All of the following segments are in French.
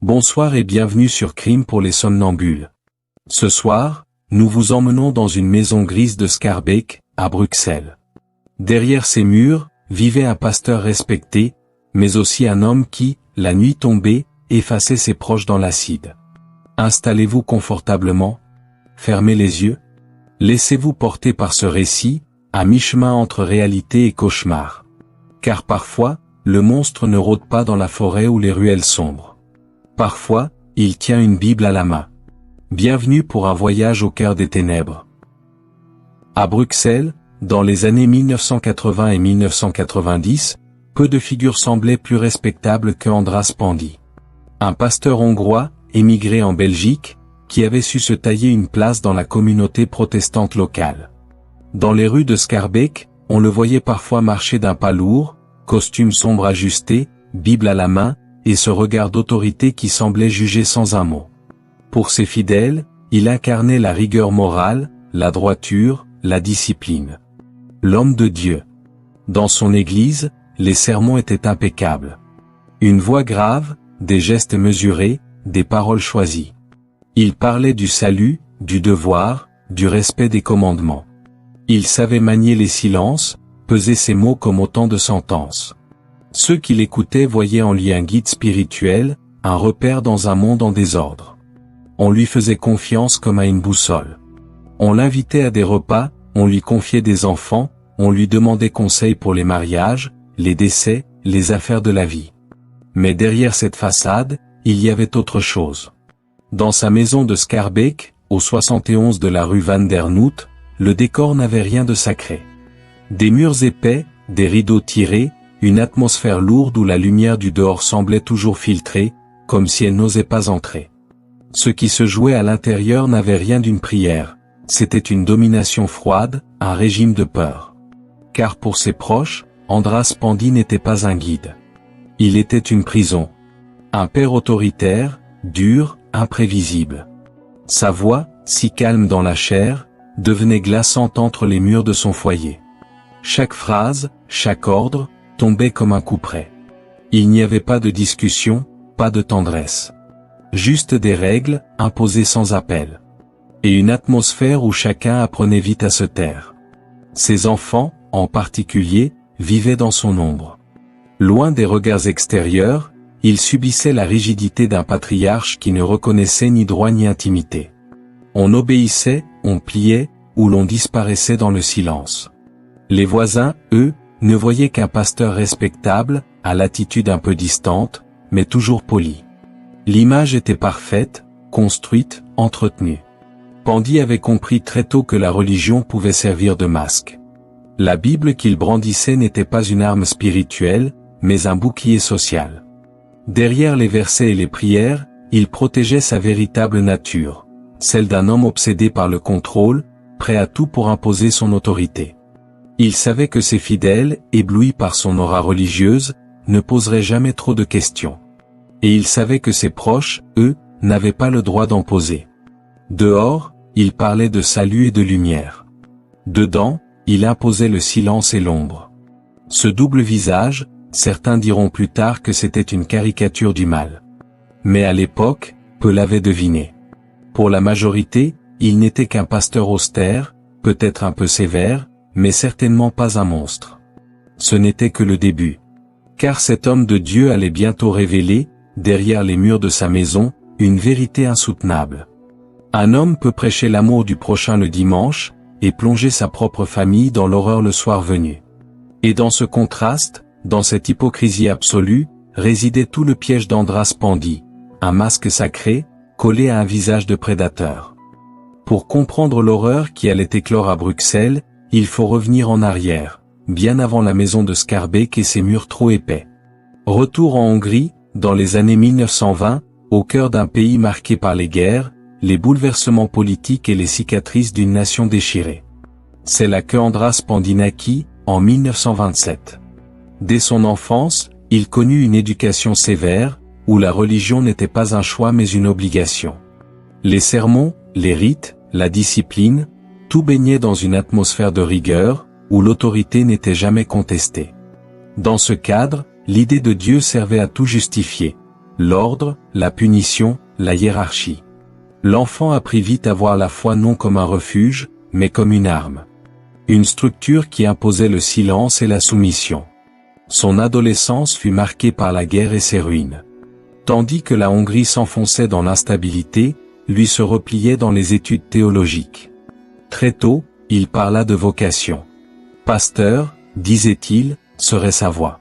Bonsoir et bienvenue sur Crime pour les somnambules. Ce soir, nous vous emmenons dans une maison grise de Schaerbeek, à Bruxelles. Derrière ces murs, vivait un pasteur respecté, mais aussi un homme qui, la nuit tombée, effaçait ses proches dans l'acide. Installez-vous confortablement, fermez les yeux, laissez-vous porter par ce récit, à mi-chemin entre réalité et cauchemar. Car parfois, le monstre ne rôde pas dans la forêt ou les ruelles sombres. Parfois, il tient une Bible à la main. Bienvenue pour un voyage au cœur des ténèbres. À Bruxelles, dans les années 1980 et 1990, peu de figures semblaient plus respectables que András Pandy. Un pasteur hongrois, émigré en Belgique, qui avait su se tailler une place dans la communauté protestante locale. Dans les rues de Schaerbeek, on le voyait parfois marcher d'un pas lourd, costume sombre ajusté, Bible à la main, et ce regard d'autorité qui semblait juger sans un mot. Pour ses fidèles, il incarnait la rigueur morale, la droiture, la discipline. L'homme de Dieu. Dans son église, les sermons étaient impeccables. Une voix grave, des gestes mesurés, des paroles choisies. Il parlait du salut, du devoir, du respect des commandements. Il savait manier les silences, peser ses mots comme autant de sentences. Ceux qui l'écoutaient voyaient en lui un guide spirituel, un repère dans un monde en désordre. On lui faisait confiance comme à une boussole. On l'invitait à des repas, on lui confiait des enfants, on lui demandait conseil pour les mariages, les décès, les affaires de la vie. Mais derrière cette façade, il y avait autre chose. Dans sa maison de Schaerbeek, au 71 de la rue Van der Noot, le décor n'avait rien de sacré. Des murs épais, des rideaux tirés, une atmosphère lourde où la lumière du dehors semblait toujours filtrée, comme si elle n'osait pas entrer. Ce qui se jouait à l'intérieur n'avait rien d'une prière, c'était une domination froide, un régime de peur. Car pour ses proches, András Pandy n'était pas un guide. Il était une prison. Un père autoritaire, dur, imprévisible. Sa voix, si calme dans la chair, devenait glaçante entre les murs de son foyer. Chaque phrase, chaque ordre, tombait comme un coup près. Il n'y avait pas de discussion, pas de tendresse. Juste des règles, imposées sans appel. Et une atmosphère où chacun apprenait vite à se taire. Ses enfants, en particulier, vivaient dans son ombre. Loin des regards extérieurs, il subissait la rigidité d'un patriarche qui ne reconnaissait ni droit ni intimité. On obéissait, on pliait, ou l'on disparaissait dans le silence. Les voisins, eux, ne voyaient qu'un pasteur respectable, à l'attitude un peu distante, mais toujours polie. L'image était parfaite, construite, entretenue. Pandy avait compris très tôt que la religion pouvait servir de masque. La Bible qu'il brandissait n'était pas une arme spirituelle, mais un bouclier social. Derrière les versets et les prières, il protégeait sa véritable nature, celle d'un homme obsédé par le contrôle, prêt à tout pour imposer son autorité. Il savait que ses fidèles, éblouis par son aura religieuse, ne poseraient jamais trop de questions. Et il savait que ses proches, eux, n'avaient pas le droit d'en poser. Dehors, il parlait de salut et de lumière. Dedans, il imposait le silence et l'ombre. Ce double visage, certains diront plus tard que c'était une caricature du mal. Mais à l'époque, peu l'avaient deviné. Pour la majorité, il n'était qu'un pasteur austère, peut-être un peu sévère, mais certainement pas un monstre. Ce n'était que le début. Car cet homme de Dieu allait bientôt révéler, derrière les murs de sa maison, une vérité insoutenable. Un homme peut prêcher l'amour du prochain le dimanche, et plonger sa propre famille dans l'horreur le soir venu. Et dans ce contraste, dans cette hypocrisie absolue, résidait tout le piège d'András Pandy, un masque sacré, collé à un visage de prédateur. Pour comprendre l'horreur qui allait éclore à Bruxelles, il faut revenir en arrière, bien avant la maison de Schaerbeek et ses murs trop épais. Retour en Hongrie, dans les années 1920, au cœur d'un pays marqué par les guerres, les bouleversements politiques et les cicatrices d'une nation déchirée. C'est là que András Pandy naquit, en 1927. Dès son enfance, il connut une éducation sévère, où la religion n'était pas un choix mais une obligation. Les sermons, les rites, la discipline, tout baignait dans une atmosphère de rigueur, où l'autorité n'était jamais contestée. Dans ce cadre, l'idée de Dieu servait à tout justifier. l'ordre, la punition, la hiérarchie. L'enfant apprit vite à voir la foi non comme un refuge, mais comme une arme. Une structure qui imposait le silence et la soumission. Son adolescence fut marquée par la guerre et ses ruines. Tandis que la Hongrie s'enfonçait dans l'instabilité, lui se repliait dans les études théologiques. Très tôt, il parla de vocation. Pasteur, disait-il, serait sa voie.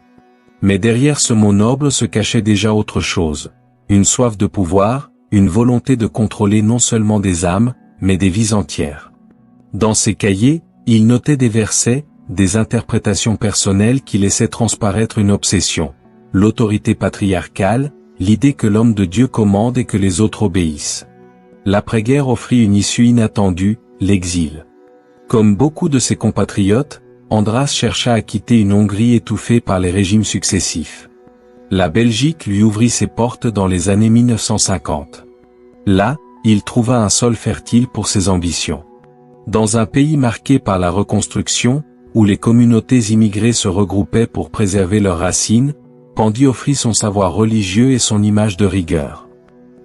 Mais derrière ce mot noble se cachait déjà autre chose. Une soif de pouvoir, une volonté de contrôler non seulement des âmes, mais des vies entières. Dans ses cahiers, il notait des versets, des interprétations personnelles qui laissaient transparaître une obsession. L'autorité patriarcale, l'idée que l'homme de Dieu commande et que les autres obéissent. L'après-guerre offrit une issue inattendue, l'exil. Comme beaucoup de ses compatriotes, András chercha à quitter une Hongrie étouffée par les régimes successifs. La Belgique lui ouvrit ses portes dans les années 1950. Là, il trouva un sol fertile pour ses ambitions. Dans un pays marqué par la reconstruction, où les communautés immigrées se regroupaient pour préserver leurs racines, Pandy offrit son savoir religieux et son image de rigueur.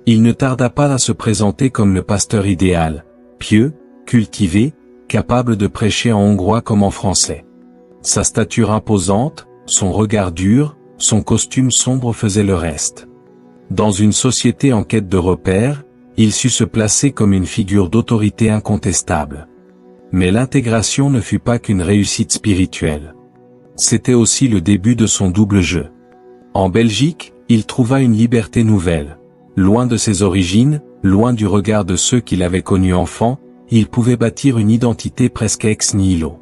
Il ne tarda pas à se présenter comme le pasteur idéal, pieux, cultivé, capable de prêcher en hongrois comme en français. Sa stature imposante, son regard dur, son costume sombre faisaient le reste. Dans une société en quête de repères, il sut se placer comme une figure d'autorité incontestable. Mais l'intégration ne fut pas qu'une réussite spirituelle. C'était aussi le début de son double jeu. En Belgique, il trouva une liberté nouvelle. Loin de ses origines, loin du regard de ceux qu'il avait connus enfant, il pouvait bâtir une identité presque ex nihilo.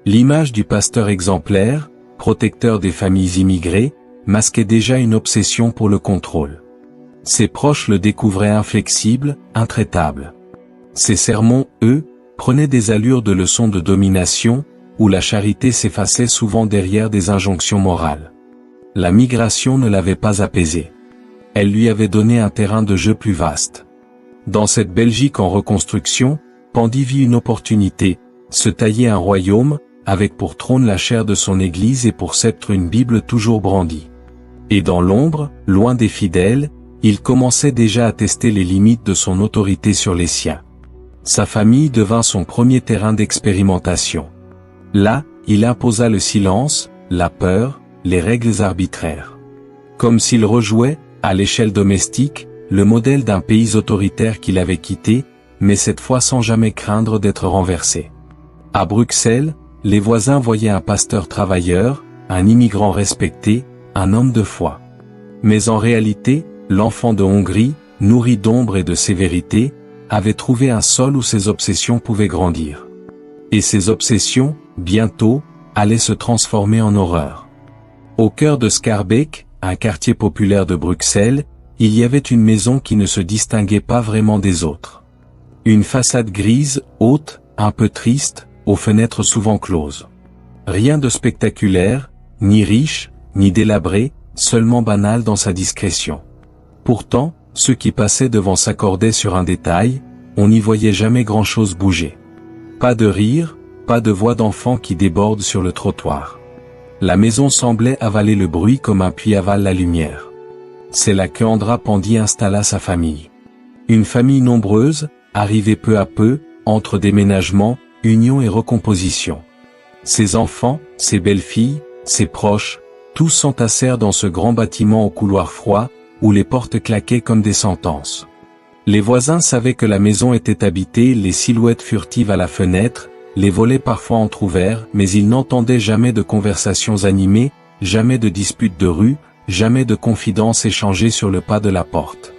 L'image du pasteur exemplaire, protecteur des familles immigrées, masquait déjà une obsession pour le contrôle. Ses proches le découvraient inflexible, intraitable. Ses sermons, eux, prenaient des allures de leçons de domination, où la charité s'effaçait souvent derrière des injonctions morales. La migration ne l'avait pas apaisé. Elle lui avait donné un terrain de jeu plus vaste. Dans cette Belgique en reconstruction, Pandy vit une opportunité, se tailler un royaume, avec pour trône la chair de son Église et pour sceptre une Bible toujours brandie. Et dans l'ombre, loin des fidèles, il commençait déjà à tester les limites de son autorité sur les siens. Sa famille devint son premier terrain d'expérimentation. Là, il imposa le silence, la peur, les règles arbitraires. Comme s'il rejouait, à l'échelle domestique, le modèle d'un pays autoritaire qu'il avait quitté, mais cette fois sans jamais craindre d'être renversé. À Bruxelles, les voisins voyaient un pasteur travailleur, un immigrant respecté, un homme de foi. Mais en réalité, l'enfant de Hongrie, nourri d'ombre et de sévérité, avait trouvé un sol où ses obsessions pouvaient grandir. Et ces obsessions, bientôt, allaient se transformer en horreur. Au cœur de Schaerbeek, un quartier populaire de Bruxelles, il y avait une maison qui ne se distinguait pas vraiment des autres. Une façade grise, haute, un peu triste, aux fenêtres souvent closes. Rien de spectaculaire, ni riche, ni délabré, seulement banal dans sa discrétion. Pourtant, ceux qui passaient devant s'accordaient sur un détail, on n'y voyait jamais grand-chose bouger. Pas de rire, pas de voix d'enfant qui déborde sur le trottoir. La maison semblait avaler le bruit comme un puits avale la lumière. C'est là que András Pandy installa sa famille. Une famille nombreuse, arrivée peu à peu, entre déménagement, union et recomposition. Ses enfants, ses belles-filles, ses proches, tous s'entassèrent dans ce grand bâtiment au couloir froid, où les portes claquaient comme des sentences. Les voisins savaient que la maison était habitée, les silhouettes furtives à la fenêtre, les volets parfois entr'ouverts, mais ils n'entendaient jamais de conversations animées, jamais de disputes de rue, jamais de confidences échangées sur le pas de la porte.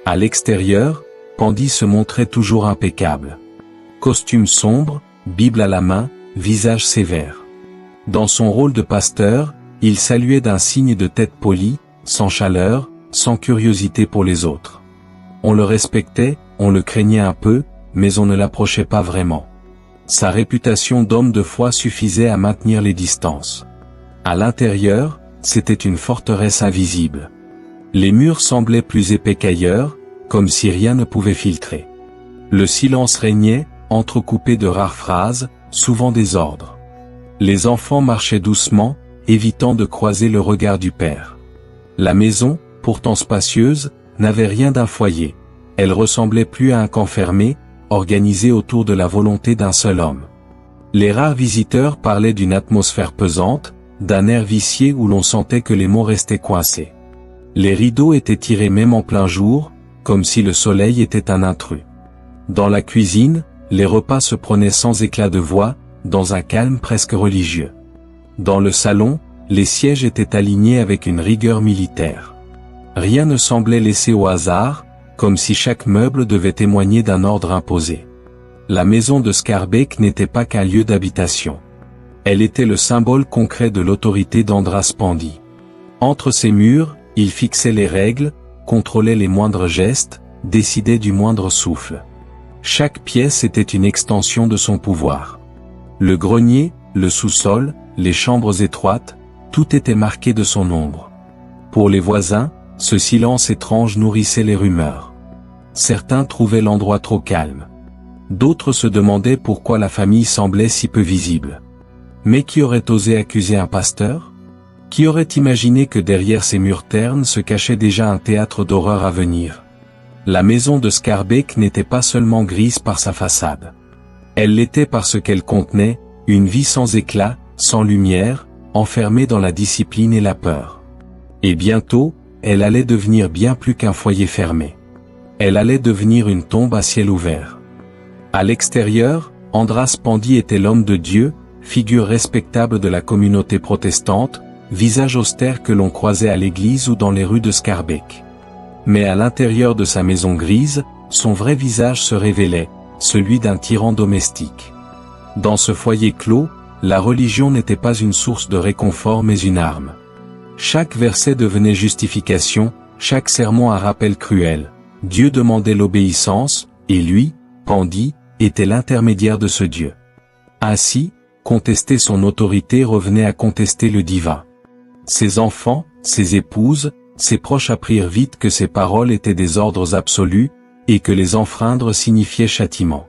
À l'extérieur, Pandy se montrait toujours impeccable. Costume sombre, Bible à la main, visage sévère. Dans son rôle de pasteur, il saluait d'un signe de tête poli, sans chaleur, sans curiosité pour les autres. On le respectait, on le craignait un peu, mais on ne l'approchait pas vraiment. Sa réputation d'homme de foi suffisait à maintenir les distances. À l'intérieur, c'était une forteresse invisible. Les murs semblaient plus épais qu'ailleurs, comme si rien ne pouvait filtrer. Le silence régnait, entrecoupé de rares phrases, souvent des ordres. Les enfants marchaient doucement, évitant de croiser le regard du père. La maison, pourtant spacieuse, n'avait rien d'un foyer. Elle ressemblait plus à un camp fermé, organisé autour de la volonté d'un seul homme. Les rares visiteurs parlaient d'une atmosphère pesante, d'un air vicié où l'on sentait que les mots restaient coincés. Les rideaux étaient tirés même en plein jour, comme si le soleil était un intrus. Dans la cuisine, les repas se prenaient sans éclat de voix, dans un calme presque religieux. Dans le salon, les sièges étaient alignés avec une rigueur militaire. Rien ne semblait laissé au hasard, comme si chaque meuble devait témoigner d'un ordre imposé. La maison de Skarbek n'était pas qu'un lieu d'habitation. Elle était le symbole concret de l'autorité d'Andras Pandit. Entre ses murs, il fixait les règles, contrôlait les moindres gestes, décidait du moindre souffle. Chaque pièce était une extension de son pouvoir. Le grenier, le sous-sol, les chambres étroites, tout était marqué de son ombre. Pour les voisins, ce silence étrange nourrissait les rumeurs. Certains trouvaient l'endroit trop calme. D'autres se demandaient pourquoi la famille semblait si peu visible. Mais qui aurait osé accuser un pasteur? Qui aurait imaginé que derrière ces murs ternes se cachait déjà un théâtre d'horreur à venir? La maison de Skarbek n'était pas seulement grise par sa façade. Elle l'était parce qu'elle contenait une vie sans éclat, sans lumière, enfermée dans la discipline et la peur. Et bientôt, elle allait devenir bien plus qu'un foyer fermé. Elle allait devenir une tombe à ciel ouvert. À l'extérieur, Andras Pandit était l'homme de Dieu, figure respectable de la communauté protestante, visage austère que l'on croisait à l'église ou dans les rues de Skarbek. Mais à l'intérieur de sa maison grise, son vrai visage se révélait, celui d'un tyran domestique. Dans ce foyer clos, la religion n'était pas une source de réconfort mais une arme. Chaque verset devenait justification, chaque sermon un rappel cruel. Dieu demandait l'obéissance, et lui, Pandit, était l'intermédiaire de ce Dieu. Ainsi, contester son autorité revenait à contester le divin. Ses enfants, ses épouses, ses proches apprirent vite que ces paroles étaient des ordres absolus, et que les enfreindre signifiait châtiment.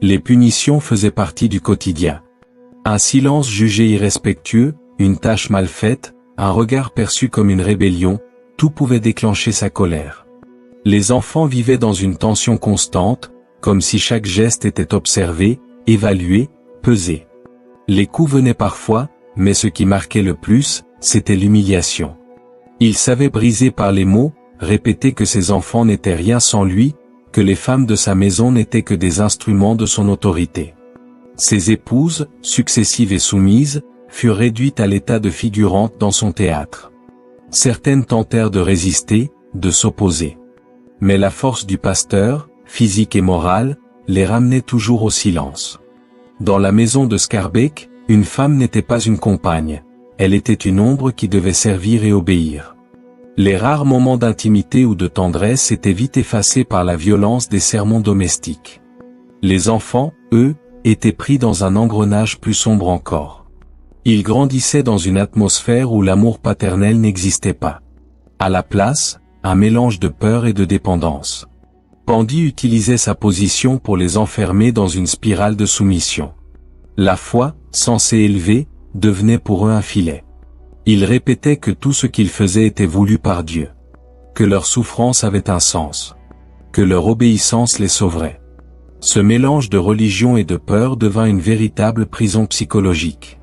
Les punitions faisaient partie du quotidien. Un silence jugé irrespectueux, une tâche mal faite, un regard perçu comme une rébellion, tout pouvait déclencher sa colère. Les enfants vivaient dans une tension constante, comme si chaque geste était observé, évalué, pesé. Les coups venaient parfois, mais ce qui marquait le plus, c'était l'humiliation. Il savait briser par les mots, répéter que ses enfants n'étaient rien sans lui, que les femmes de sa maison n'étaient que des instruments de son autorité. Ses épouses, successives et soumises, furent réduites à l'état de figurantes dans son théâtre. Certaines tentèrent de résister, de s'opposer. Mais la force du pasteur, physique et morale, les ramenait toujours au silence. Dans la maison de Skarbek, une femme n'était pas une compagne, elle était une ombre qui devait servir et obéir. Les rares moments d'intimité ou de tendresse étaient vite effacés par la violence des sermons domestiques. Les enfants, eux, étaient pris dans un engrenage plus sombre encore. Ils grandissaient dans une atmosphère où l'amour paternel n'existait pas. À la place, un mélange de peur et de dépendance. Pandit utilisait sa position pour les enfermer dans une spirale de soumission. La foi, censée élever, devenait pour eux un filet. Ils répétaient que tout ce qu'ils faisaient était voulu par Dieu. Que leur souffrance avait un sens. Que leur obéissance les sauverait. Ce mélange de religion et de peur devint une véritable prison psychologique.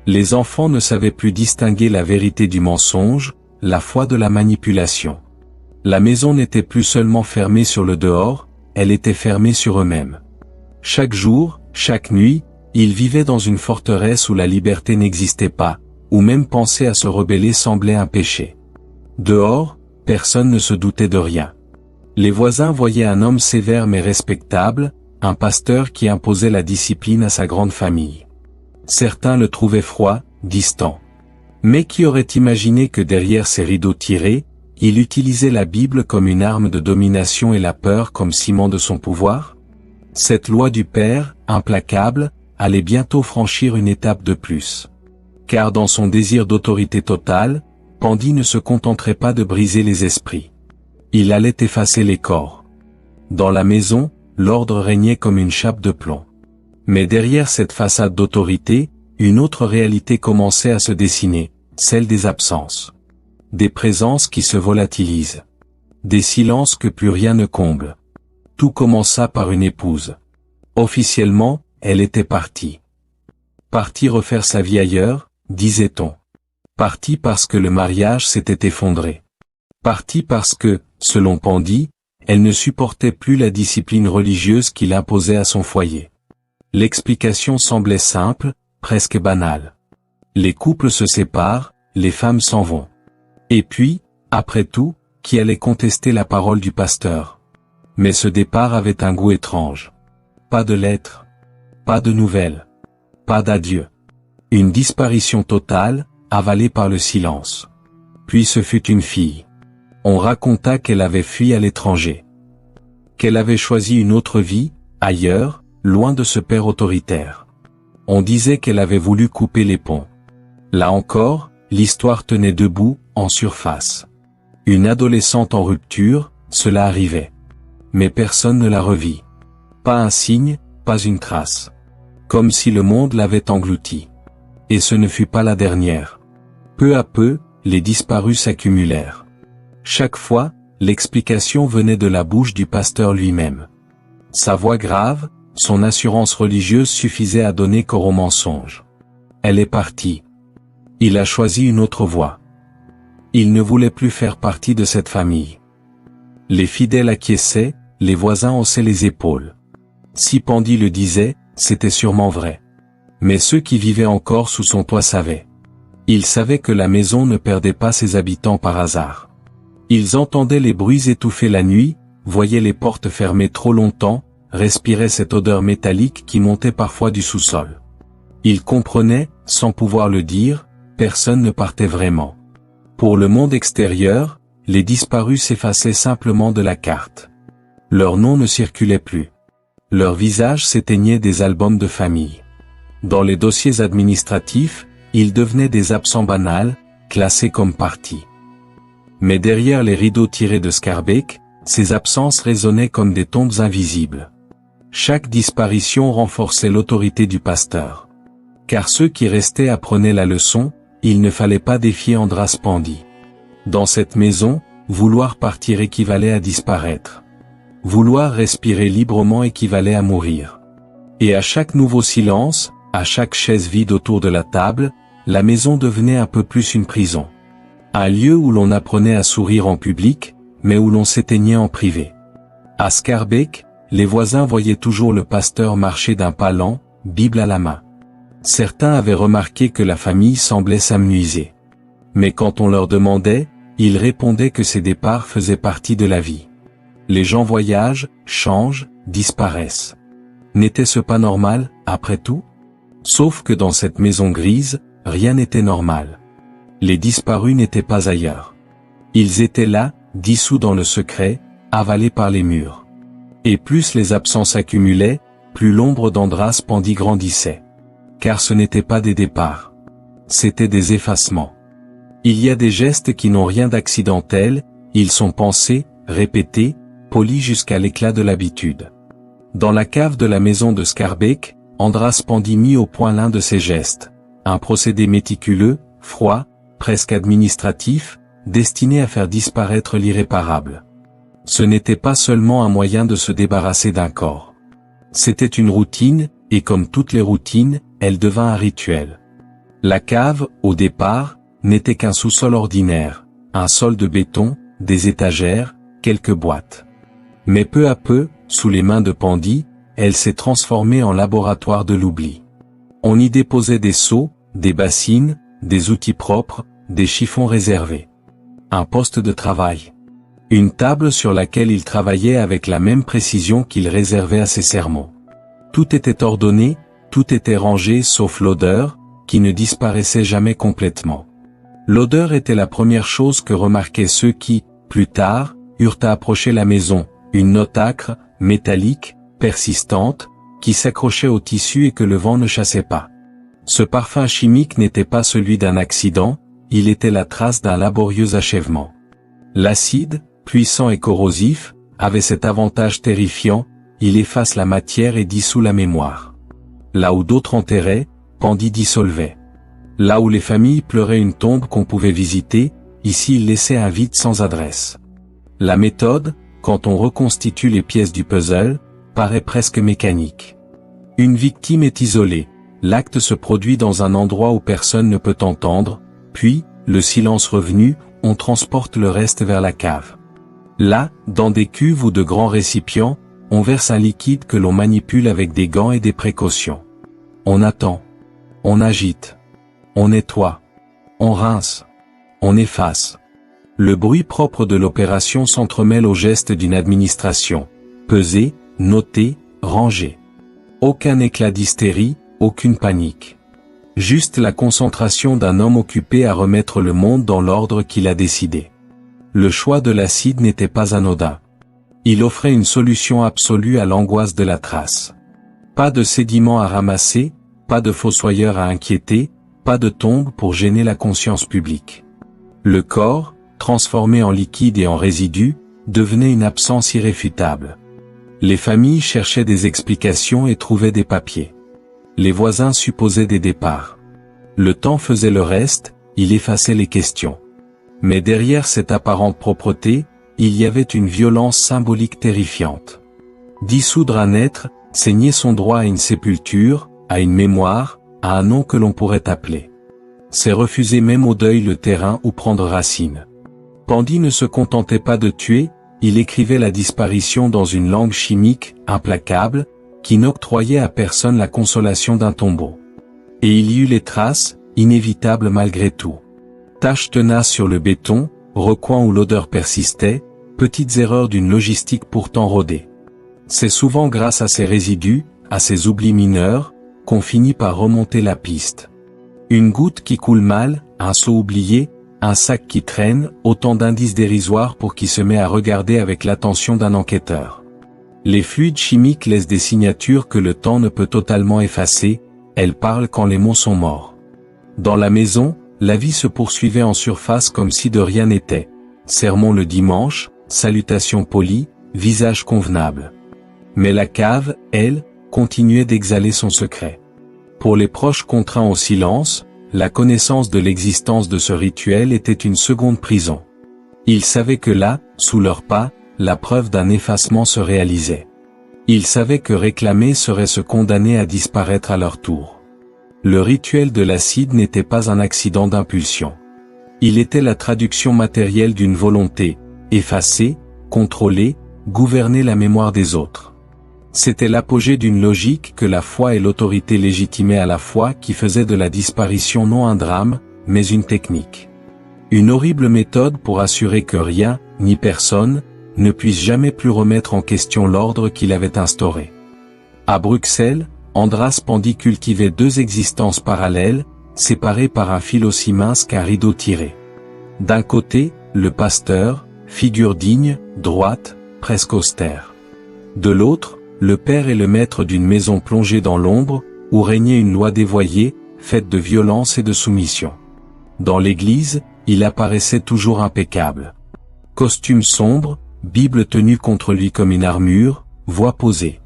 Les enfants ne savaient plus distinguer la vérité du mensonge, la foi de la manipulation. La maison n'était plus seulement fermée sur le dehors, elle était fermée sur eux-mêmes. Chaque jour, chaque nuit, ils vivaient dans une forteresse où la liberté n'existait pas, où même penser à se rebeller semblait un péché. Dehors, personne ne se doutait de rien. Les voisins voyaient un homme sévère mais respectable, un pasteur qui imposait la discipline à sa grande famille. Certains le trouvaient froid, distant. Mais qui aurait imaginé que derrière ces rideaux tirés, il utilisait la Bible comme une arme de domination et la peur comme ciment de son pouvoir? Cette loi du Père, implacable, allait bientôt franchir une étape de plus. Car dans son désir d'autorité totale, Pandit ne se contenterait pas de briser les esprits. Il allait effacer les corps. Dans la maison, l'ordre régnait comme une chape de plomb. Mais derrière cette façade d'autorité, une autre réalité commençait à se dessiner, celle des absences. Des présences qui se volatilisent. Des silences que plus rien ne comble. Tout commença par une épouse. Officiellement, elle était partie. Partie refaire sa vie ailleurs, disait-on. Partie parce que le mariage s'était effondré. Partie parce que, selon Pandy, elle ne supportait plus la discipline religieuse qu'il imposait à son foyer. L'explication semblait simple, presque banale. Les couples se séparent, les femmes s'en vont. Et puis, après tout, qui allait contester la parole du pasteur? Mais ce départ avait un goût étrange. Pas de lettres. Pas de nouvelles. Pas d'adieu. Une disparition totale, avalée par le silence. Puis ce fut une fille. On raconta qu'elle avait fui à l'étranger. Qu'elle avait choisi une autre vie, ailleurs, loin de ce père autoritaire. On disait qu'elle avait voulu couper les ponts. Là encore, l'histoire tenait debout, en surface. Une adolescente en rupture, cela arrivait. Mais personne ne la revit. Pas un signe, pas une trace. Comme si le monde l'avait engloutie. Et ce ne fut pas la dernière. Peu à peu, les disparus s'accumulèrent. Chaque fois, l'explication venait de la bouche du pasteur lui-même. Sa voix grave, son assurance religieuse suffisait à donner corps au mensonge. Elle est partie. Il a choisi une autre voie. Il ne voulait plus faire partie de cette famille. Les fidèles acquiesçaient, les voisins haussaient les épaules. Si Pandy le disait, c'était sûrement vrai. Mais ceux qui vivaient encore sous son toit savaient. Ils savaient que la maison ne perdait pas ses habitants par hasard. Ils entendaient les bruits étouffés la nuit, voyaient les portes fermées trop longtemps, respiraient cette odeur métallique qui montait parfois du sous-sol. Ils comprenaient, sans pouvoir le dire, personne ne partait vraiment. Pour le monde extérieur, les disparus s'effaçaient simplement de la carte. Leur nom ne circulait plus. Leur visage s'éteignait des albums de famille. Dans les dossiers administratifs, ils devenaient des absents banals, classés comme partis. Mais derrière les rideaux tirés de Scarbeck, ces absences résonnaient comme des tombes invisibles. Chaque disparition renforçait l'autorité du pasteur. Car ceux qui restaient apprenaient la leçon, il ne fallait pas défier Andras Pandy. Dans cette maison, vouloir partir équivalait à disparaître. Vouloir respirer librement équivalait à mourir. Et à chaque nouveau silence, à chaque chaise vide autour de la table, la maison devenait un peu plus une prison. Un lieu où l'on apprenait à sourire en public, mais où l'on s'éteignait en privé. À Scarbeck, les voisins voyaient toujours le pasteur marcher d'un pas lent, Bible à la main. Certains avaient remarqué que la famille semblait s'amenuiser. Mais quand on leur demandait, ils répondaient que ces départs faisaient partie de la vie. Les gens voyagent, changent, disparaissent. N'était-ce pas normal, après tout? Sauf que dans cette maison grise, rien n'était normal. Les disparus n'étaient pas ailleurs. Ils étaient là, dissous dans le secret, avalés par les murs. Et plus les absents s'accumulaient, plus l'ombre d'Andras Pandy grandissait. Car ce n'étaient pas des départs. C'étaient des effacements. Il y a des gestes qui n'ont rien d'accidentel, ils sont pensés, répétés, polis jusqu'à l'éclat de l'habitude. Dans la cave de la maison de Scarbeck, Andras Pandy mit au point l'un de ces gestes. Un procédé méticuleux, froid, presque administratif, destiné à faire disparaître l'irréparable. Ce n'était pas seulement un moyen de se débarrasser d'un corps. C'était une routine, et comme toutes les routines, elle devint un rituel. La cave, au départ, n'était qu'un sous-sol ordinaire, un sol de béton, des étagères, quelques boîtes. Mais peu à peu, sous les mains de Pandy, elle s'est transformée en laboratoire de l'oubli. On y déposait des seaux, des bassines, des outils propres, des chiffons réservés. Un poste de travail. Une table sur laquelle il travaillait avec la même précision qu'il réservait à ses sermons. Tout était ordonné, tout était rangé sauf l'odeur, qui ne disparaissait jamais complètement. L'odeur était la première chose que remarquaient ceux qui, plus tard, eurent à approcher la maison, une note âcre, métallique, persistante, qui s'accrochait au tissu et que le vent ne chassait pas. Ce parfum chimique n'était pas celui d'un accident, il était la trace d'un laborieux achèvement. L'acide, puissant et corrosif, avait cet avantage terrifiant, il efface la matière et dissout la mémoire. Là où d'autres enterraient, Pandy dissolvait. Là où les familles pleuraient une tombe qu'on pouvait visiter, ici il laissait un vide sans adresse. La méthode, quand on reconstitue les pièces du puzzle, paraît presque mécanique. Une victime est isolée, l'acte se produit dans un endroit où personne ne peut entendre, puis, le silence revenu, on transporte le reste vers la cave. Là, dans des cuves ou de grands récipients, on verse un liquide que l'on manipule avec des gants et des précautions. On attend. On agite. On nettoie. On rince. On efface. Le bruit propre de l'opération s'entremêle aux gestes d'une administration. Peser, noter, ranger. Aucun éclat d'hystérie, aucune panique. Juste la concentration d'un homme occupé à remettre le monde dans l'ordre qu'il a décidé. Le choix de l'acide n'était pas anodin. Il offrait une solution absolue à l'angoisse de la trace. Pas de sédiments à ramasser, pas de fossoyeurs à inquiéter, pas de tombe pour gêner la conscience publique. Le corps, transformé en liquide et en résidu, devenait une absence irréfutable. Les familles cherchaient des explications et trouvaient des papiers. Les voisins supposaient des départs. Le temps faisait le reste, il effaçait les questions. Mais derrière cette apparente propreté, il y avait une violence symbolique terrifiante. Dissoudre un être, saigner son droit à une sépulture, à une mémoire, à un nom que l'on pourrait appeler. C'est refuser même au deuil le terrain où prendre racine. Pandy ne se contentait pas de tuer, il écrivait la disparition dans une langue chimique, implacable, qui n'octroyait à personne la consolation d'un tombeau. Et il y eut les traces, inévitables malgré tout. Taches tenaces sur le béton, recoins où l'odeur persistait, petites erreurs d'une logistique pourtant rodée. C'est souvent grâce à ces résidus, à ces oublis mineurs, qu'on finit par remonter la piste. Une goutte qui coule mal, un seau oublié, un sac qui traîne, autant d'indices dérisoires pour qui se met à regarder avec l'attention d'un enquêteur. Les fluides chimiques laissent des signatures que le temps ne peut totalement effacer, elles parlent quand les mots sont morts. Dans la maison, la vie se poursuivait en surface comme si de rien n'était. Sermon le dimanche, salutations polies, visage convenable. Mais la cave, elle, continuait d'exhaler son secret. Pour les proches contraints au silence, la connaissance de l'existence de ce rituel était une seconde prison. Ils savaient que là, sous leurs pas, la preuve d'un effacement se réalisait. Ils savaient que réclamer serait se condamner à disparaître à leur tour. Le rituel de l'acide n'était pas un accident d'impulsion. Il était la traduction matérielle d'une volonté, effacer, contrôler, gouverner la mémoire des autres. C'était l'apogée d'une logique que la foi et l'autorité légitimaient à la fois qui faisait de la disparition non un drame, mais une technique. Une horrible méthode pour assurer que rien, ni personne, ne puisse jamais plus remettre en question l'ordre qu'il avait instauré. À Bruxelles, Andras Pandy cultivait deux existences parallèles, séparées par un fil aussi mince qu'un rideau tiré. D'un côté, le pasteur, figure digne, droite, presque austère. De l'autre, le père et le maître d'une maison plongée dans l'ombre, où régnait une loi dévoyée, faite de violence et de soumission. Dans l'église, il apparaissait toujours impeccable. Costume sombre, Bible tenue contre lui comme une armure, voix posée.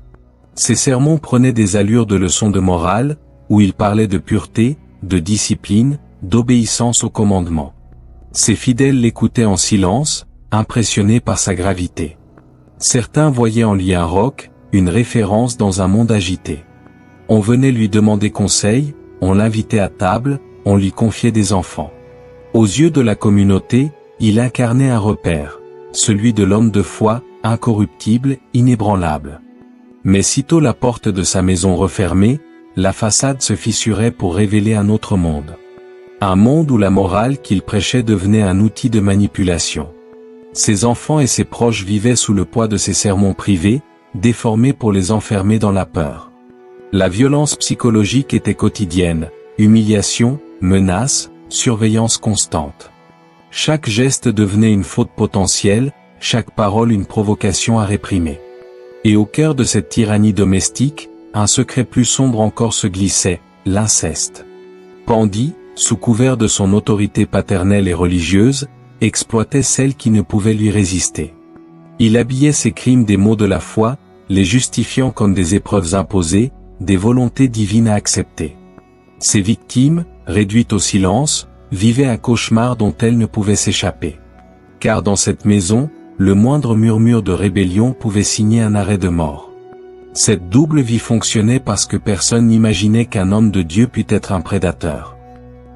Ses sermons prenaient des allures de leçons de morale, où il parlait de pureté, de discipline, d'obéissance aux commandements. Ses fidèles l'écoutaient en silence, impressionnés par sa gravité. Certains voyaient en lui un roc, une référence dans un monde agité. On venait lui demander conseil, on l'invitait à table, on lui confiait des enfants. Aux yeux de la communauté, il incarnait un repère, celui de l'homme de foi, incorruptible, inébranlable. Mais sitôt la porte de sa maison refermée, la façade se fissurait pour révéler un autre monde. Un monde où la morale qu'il prêchait devenait un outil de manipulation. Ses enfants et ses proches vivaient sous le poids de ses sermons privés, déformés pour les enfermer dans la peur. La violence psychologique était quotidienne, humiliation, menaces, surveillance constante. Chaque geste devenait une faute potentielle, chaque parole une provocation à réprimer. Et au cœur de cette tyrannie domestique, un secret plus sombre encore se glissait, l'inceste. Pandy, sous couvert de son autorité paternelle et religieuse, exploitait celle qui ne pouvait lui résister. Il habillait ses crimes des mots de la foi, les justifiant comme des épreuves imposées, des volontés divines à accepter. Ses victimes, réduites au silence, vivait un cauchemar dont elle ne pouvait s'échapper. Car dans cette maison, le moindre murmure de rébellion pouvait signer un arrêt de mort. Cette double vie fonctionnait parce que personne n'imaginait qu'un homme de Dieu pût être un prédateur.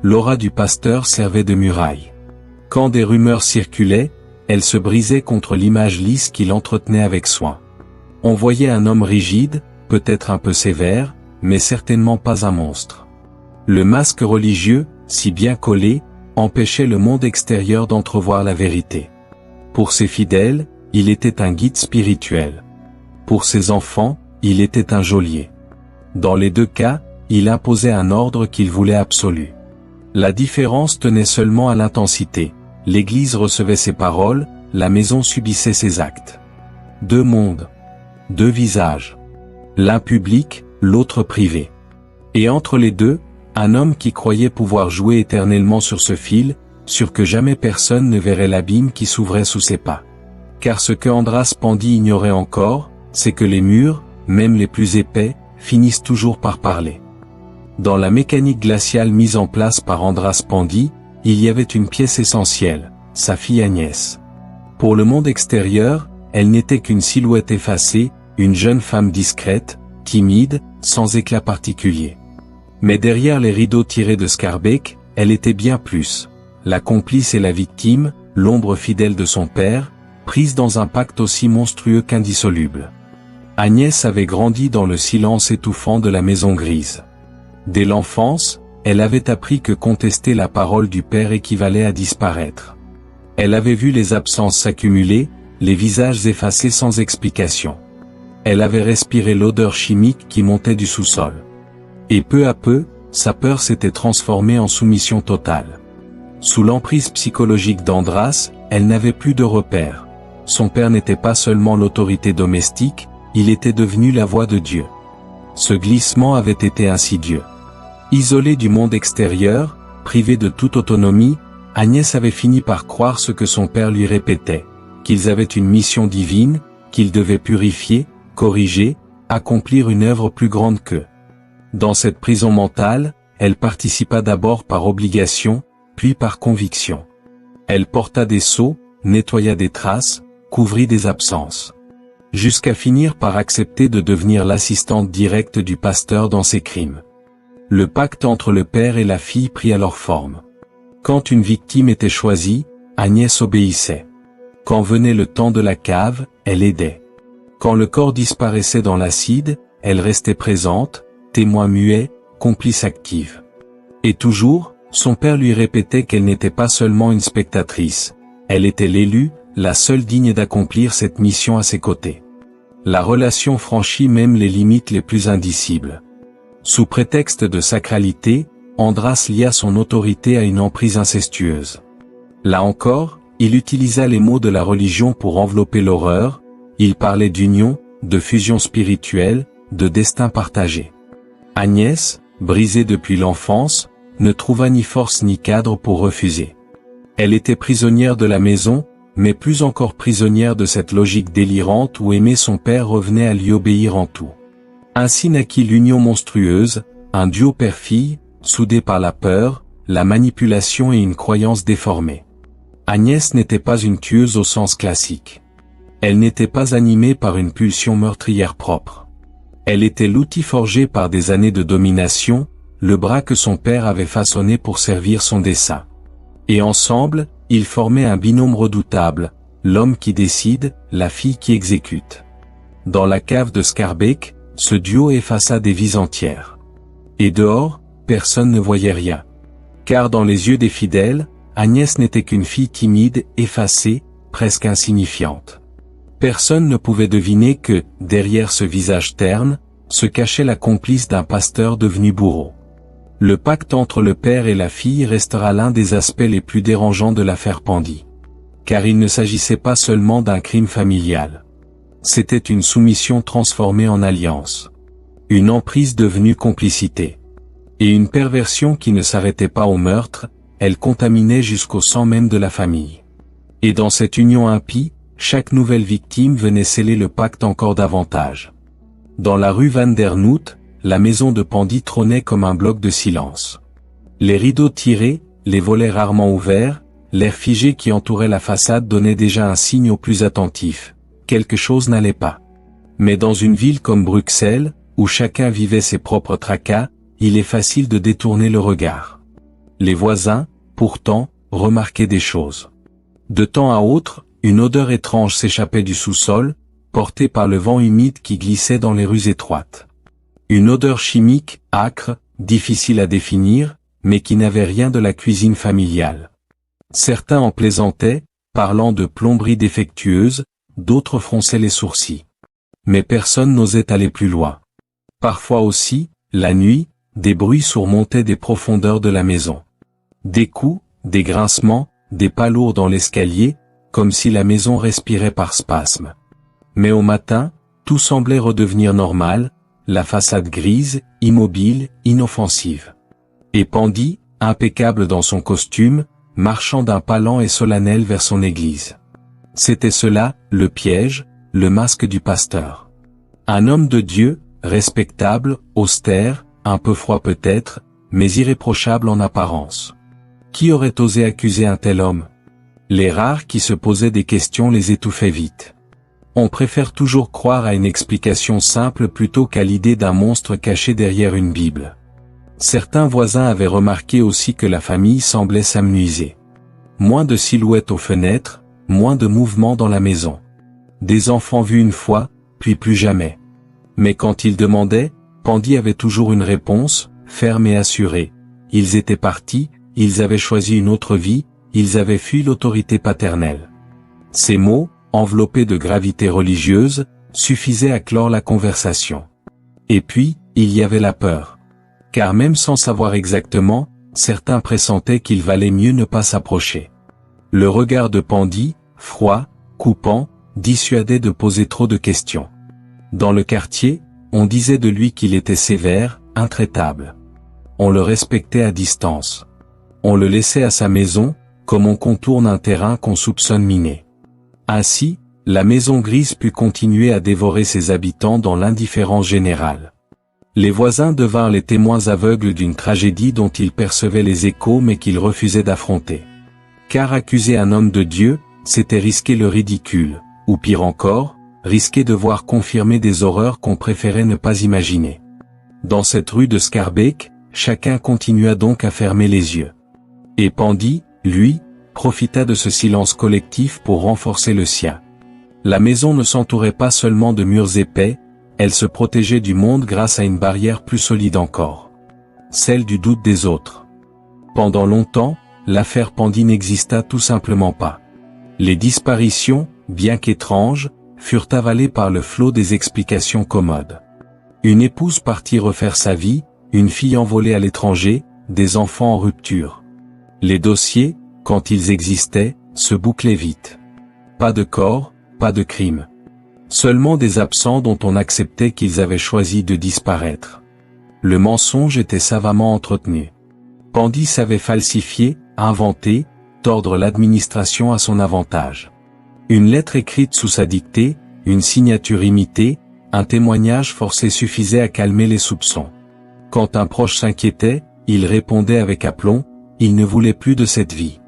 L'aura du pasteur servait de muraille. Quand des rumeurs circulaient, elle se brisait contre l'image lisse qu'il entretenait avec soin. On voyait un homme rigide, peut-être un peu sévère, mais certainement pas un monstre. Le masque religieux, si bien collé, empêchait le monde extérieur d'entrevoir la vérité. Pour ses fidèles, il était un guide spirituel. Pour ses enfants, il était un geôlier. Dans les deux cas, il imposait un ordre qu'il voulait absolu. La différence tenait seulement à l'intensité. L'Église recevait ses paroles, la maison subissait ses actes. Deux mondes. Deux visages. L'un public, l'autre privé. Et entre les deux, un homme qui croyait pouvoir jouer éternellement sur ce fil, sûr que jamais personne ne verrait l'abîme qui s'ouvrait sous ses pas. Car ce que Andras Pandy ignorait encore, c'est que les murs, même les plus épais, finissent toujours par parler. Dans la mécanique glaciale mise en place par Andras Pandy, il y avait une pièce essentielle, sa fille Agnès. Pour le monde extérieur, elle n'était qu'une silhouette effacée, une jeune femme discrète, timide, sans éclat particulier. Mais derrière les rideaux tirés de Scarbeck, elle était bien plus. La complice et la victime, l'ombre fidèle de son père, prise dans un pacte aussi monstrueux qu'indissoluble. Agnès avait grandi dans le silence étouffant de la maison grise. Dès l'enfance, elle avait appris que contester la parole du père équivalait à disparaître. Elle avait vu les absences s'accumuler, les visages effacés sans explication. Elle avait respiré l'odeur chimique qui montait du sous-sol. Et peu à peu, sa peur s'était transformée en soumission totale. Sous l'emprise psychologique d'Andras, elle n'avait plus de repères. Son père n'était pas seulement l'autorité domestique, il était devenu la voix de Dieu. Ce glissement avait été insidieux. Isolée du monde extérieur, privée de toute autonomie, Agnès avait fini par croire ce que son père lui répétait, qu'ils avaient une mission divine, qu'ils devaient purifier, corriger, accomplir une œuvre plus grande qu'eux. Dans cette prison mentale, elle participa d'abord par obligation, puis par conviction. Elle porta des sceaux, nettoya des traces, couvrit des absences. Jusqu'à finir par accepter de devenir l'assistante directe du pasteur dans ses crimes. Le pacte entre le père et la fille prit alors forme. Quand une victime était choisie, Agnès obéissait. Quand venait le temps de la cave, elle aidait. Quand le corps disparaissait dans l'acide, elle restait présente, témoin muet, complice active. Et toujours, son père lui répétait qu'elle n'était pas seulement une spectatrice, elle était l'élue, la seule digne d'accomplir cette mission à ses côtés. La relation franchit même les limites les plus indicibles. Sous prétexte de sacralité, Andras lia son autorité à une emprise incestueuse. Là encore, il utilisa les mots de la religion pour envelopper l'horreur, il parlait d'union, de fusion spirituelle, de destin partagé. Agnès, brisée depuis l'enfance, ne trouva ni force ni cadre pour refuser. Elle était prisonnière de la maison, mais plus encore prisonnière de cette logique délirante où aimer son père revenait à lui obéir en tout. Ainsi naquit l'union monstrueuse, un duo père-fille, soudé par la peur, la manipulation et une croyance déformée. Agnès n'était pas une tueuse au sens classique. Elle n'était pas animée par une pulsion meurtrière propre. Elle était l'outil forgé par des années de domination, le bras que son père avait façonné pour servir son dessein. Et ensemble, ils formaient un binôme redoutable, l'homme qui décide, la fille qui exécute. Dans la cave de Scarbeck, ce duo effaça des vies entières. Et dehors, personne ne voyait rien. Car dans les yeux des fidèles, Agnès n'était qu'une fille timide, effacée, presque insignifiante. Personne ne pouvait deviner que, derrière ce visage terne, se cachait la complice d'un pasteur devenu bourreau. Le pacte entre le père et la fille restera l'un des aspects les plus dérangeants de l'affaire Pandy. Car il ne s'agissait pas seulement d'un crime familial. C'était une soumission transformée en alliance. Une emprise devenue complicité. Et une perversion qui ne s'arrêtait pas au meurtre, elle contaminait jusqu'au sang même de la famille. Et dans cette union impie, chaque nouvelle victime venait sceller le pacte encore davantage. Dans la rue Van der Noot, la maison de Pandy trônait comme un bloc de silence. Les rideaux tirés, les volets rarement ouverts, l'air figé qui entourait la façade donnait déjà un signe aux plus attentifs. Quelque chose n'allait pas. Mais dans une ville comme Bruxelles, où chacun vivait ses propres tracas, il est facile de détourner le regard. Les voisins, pourtant, remarquaient des choses. De temps à autre, une odeur étrange s'échappait du sous-sol, portée par le vent humide qui glissait dans les rues étroites. Une odeur chimique, âcre, difficile à définir, mais qui n'avait rien de la cuisine familiale. Certains en plaisantaient, parlant de plomberie défectueuse, d'autres fronçaient les sourcils. Mais personne n'osait aller plus loin. Parfois aussi, la nuit, des bruits surmontaient des profondeurs de la maison. Des coups, des grincements, des pas lourds dans l'escalier, comme si la maison respirait par spasme. Mais au matin, tout semblait redevenir normal, la façade grise, immobile, inoffensive. Et Pandy, impeccable dans son costume, marchant d'un pas lent et solennel vers son église. C'était cela, le piège, le masque du pasteur. Un homme de Dieu, respectable, austère, un peu froid peut-être, mais irréprochable en apparence. Qui aurait osé accuser un tel homme? Les rares qui se posaient des questions les étouffaient vite. On préfère toujours croire à une explication simple plutôt qu'à l'idée d'un monstre caché derrière une Bible. Certains voisins avaient remarqué aussi que la famille semblait s'amenuiser. Moins de silhouettes aux fenêtres, moins de mouvements dans la maison. Des enfants vus une fois, puis plus jamais. Mais quand ils demandaient, Pandy avait toujours une réponse, ferme et assurée. Ils étaient partis, ils avaient choisi une autre vie, ils avaient fui l'autorité paternelle. Ces mots, enveloppés de gravité religieuse, suffisaient à clore la conversation. Et puis, il y avait la peur. Car même sans savoir exactement, certains pressentaient qu'il valait mieux ne pas s'approcher. Le regard de Pandy, froid, coupant, dissuadait de poser trop de questions. Dans le quartier, on disait de lui qu'il était sévère, intraitable. On le respectait à distance. On le laissait à sa maison, comme on contourne un terrain qu'on soupçonne miné. Ainsi, la maison grise put continuer à dévorer ses habitants dans l'indifférence générale. Les voisins devinrent les témoins aveugles d'une tragédie dont ils percevaient les échos mais qu'ils refusaient d'affronter. Car accuser un homme de Dieu, c'était risquer le ridicule, ou pire encore, risquer de voir confirmer des horreurs qu'on préférait ne pas imaginer. Dans cette rue de Schaerbeek, chacun continua donc à fermer les yeux. Et Pandy, lui, profita de ce silence collectif pour renforcer le sien. La maison ne s'entourait pas seulement de murs épais, elle se protégeait du monde grâce à une barrière plus solide encore. Celle du doute des autres. Pendant longtemps, l'affaire Pandy n'exista tout simplement pas. Les disparitions, bien qu'étranges, furent avalées par le flot des explications commodes. Une épouse partie refaire sa vie, une fille envolée à l'étranger, des enfants en rupture. Les dossiers, quand ils existaient, se bouclaient vite. Pas de corps, pas de crime. Seulement des absents dont on acceptait qu'ils avaient choisi de disparaître. Le mensonge était savamment entretenu. Pandy savait falsifier, inventer, tordre l'administration à son avantage. Une lettre écrite sous sa dictée, une signature imitée, un témoignage forcé suffisait à calmer les soupçons. Quand un proche s'inquiétait, il répondait avec aplomb, il ne voulait plus de cette vie.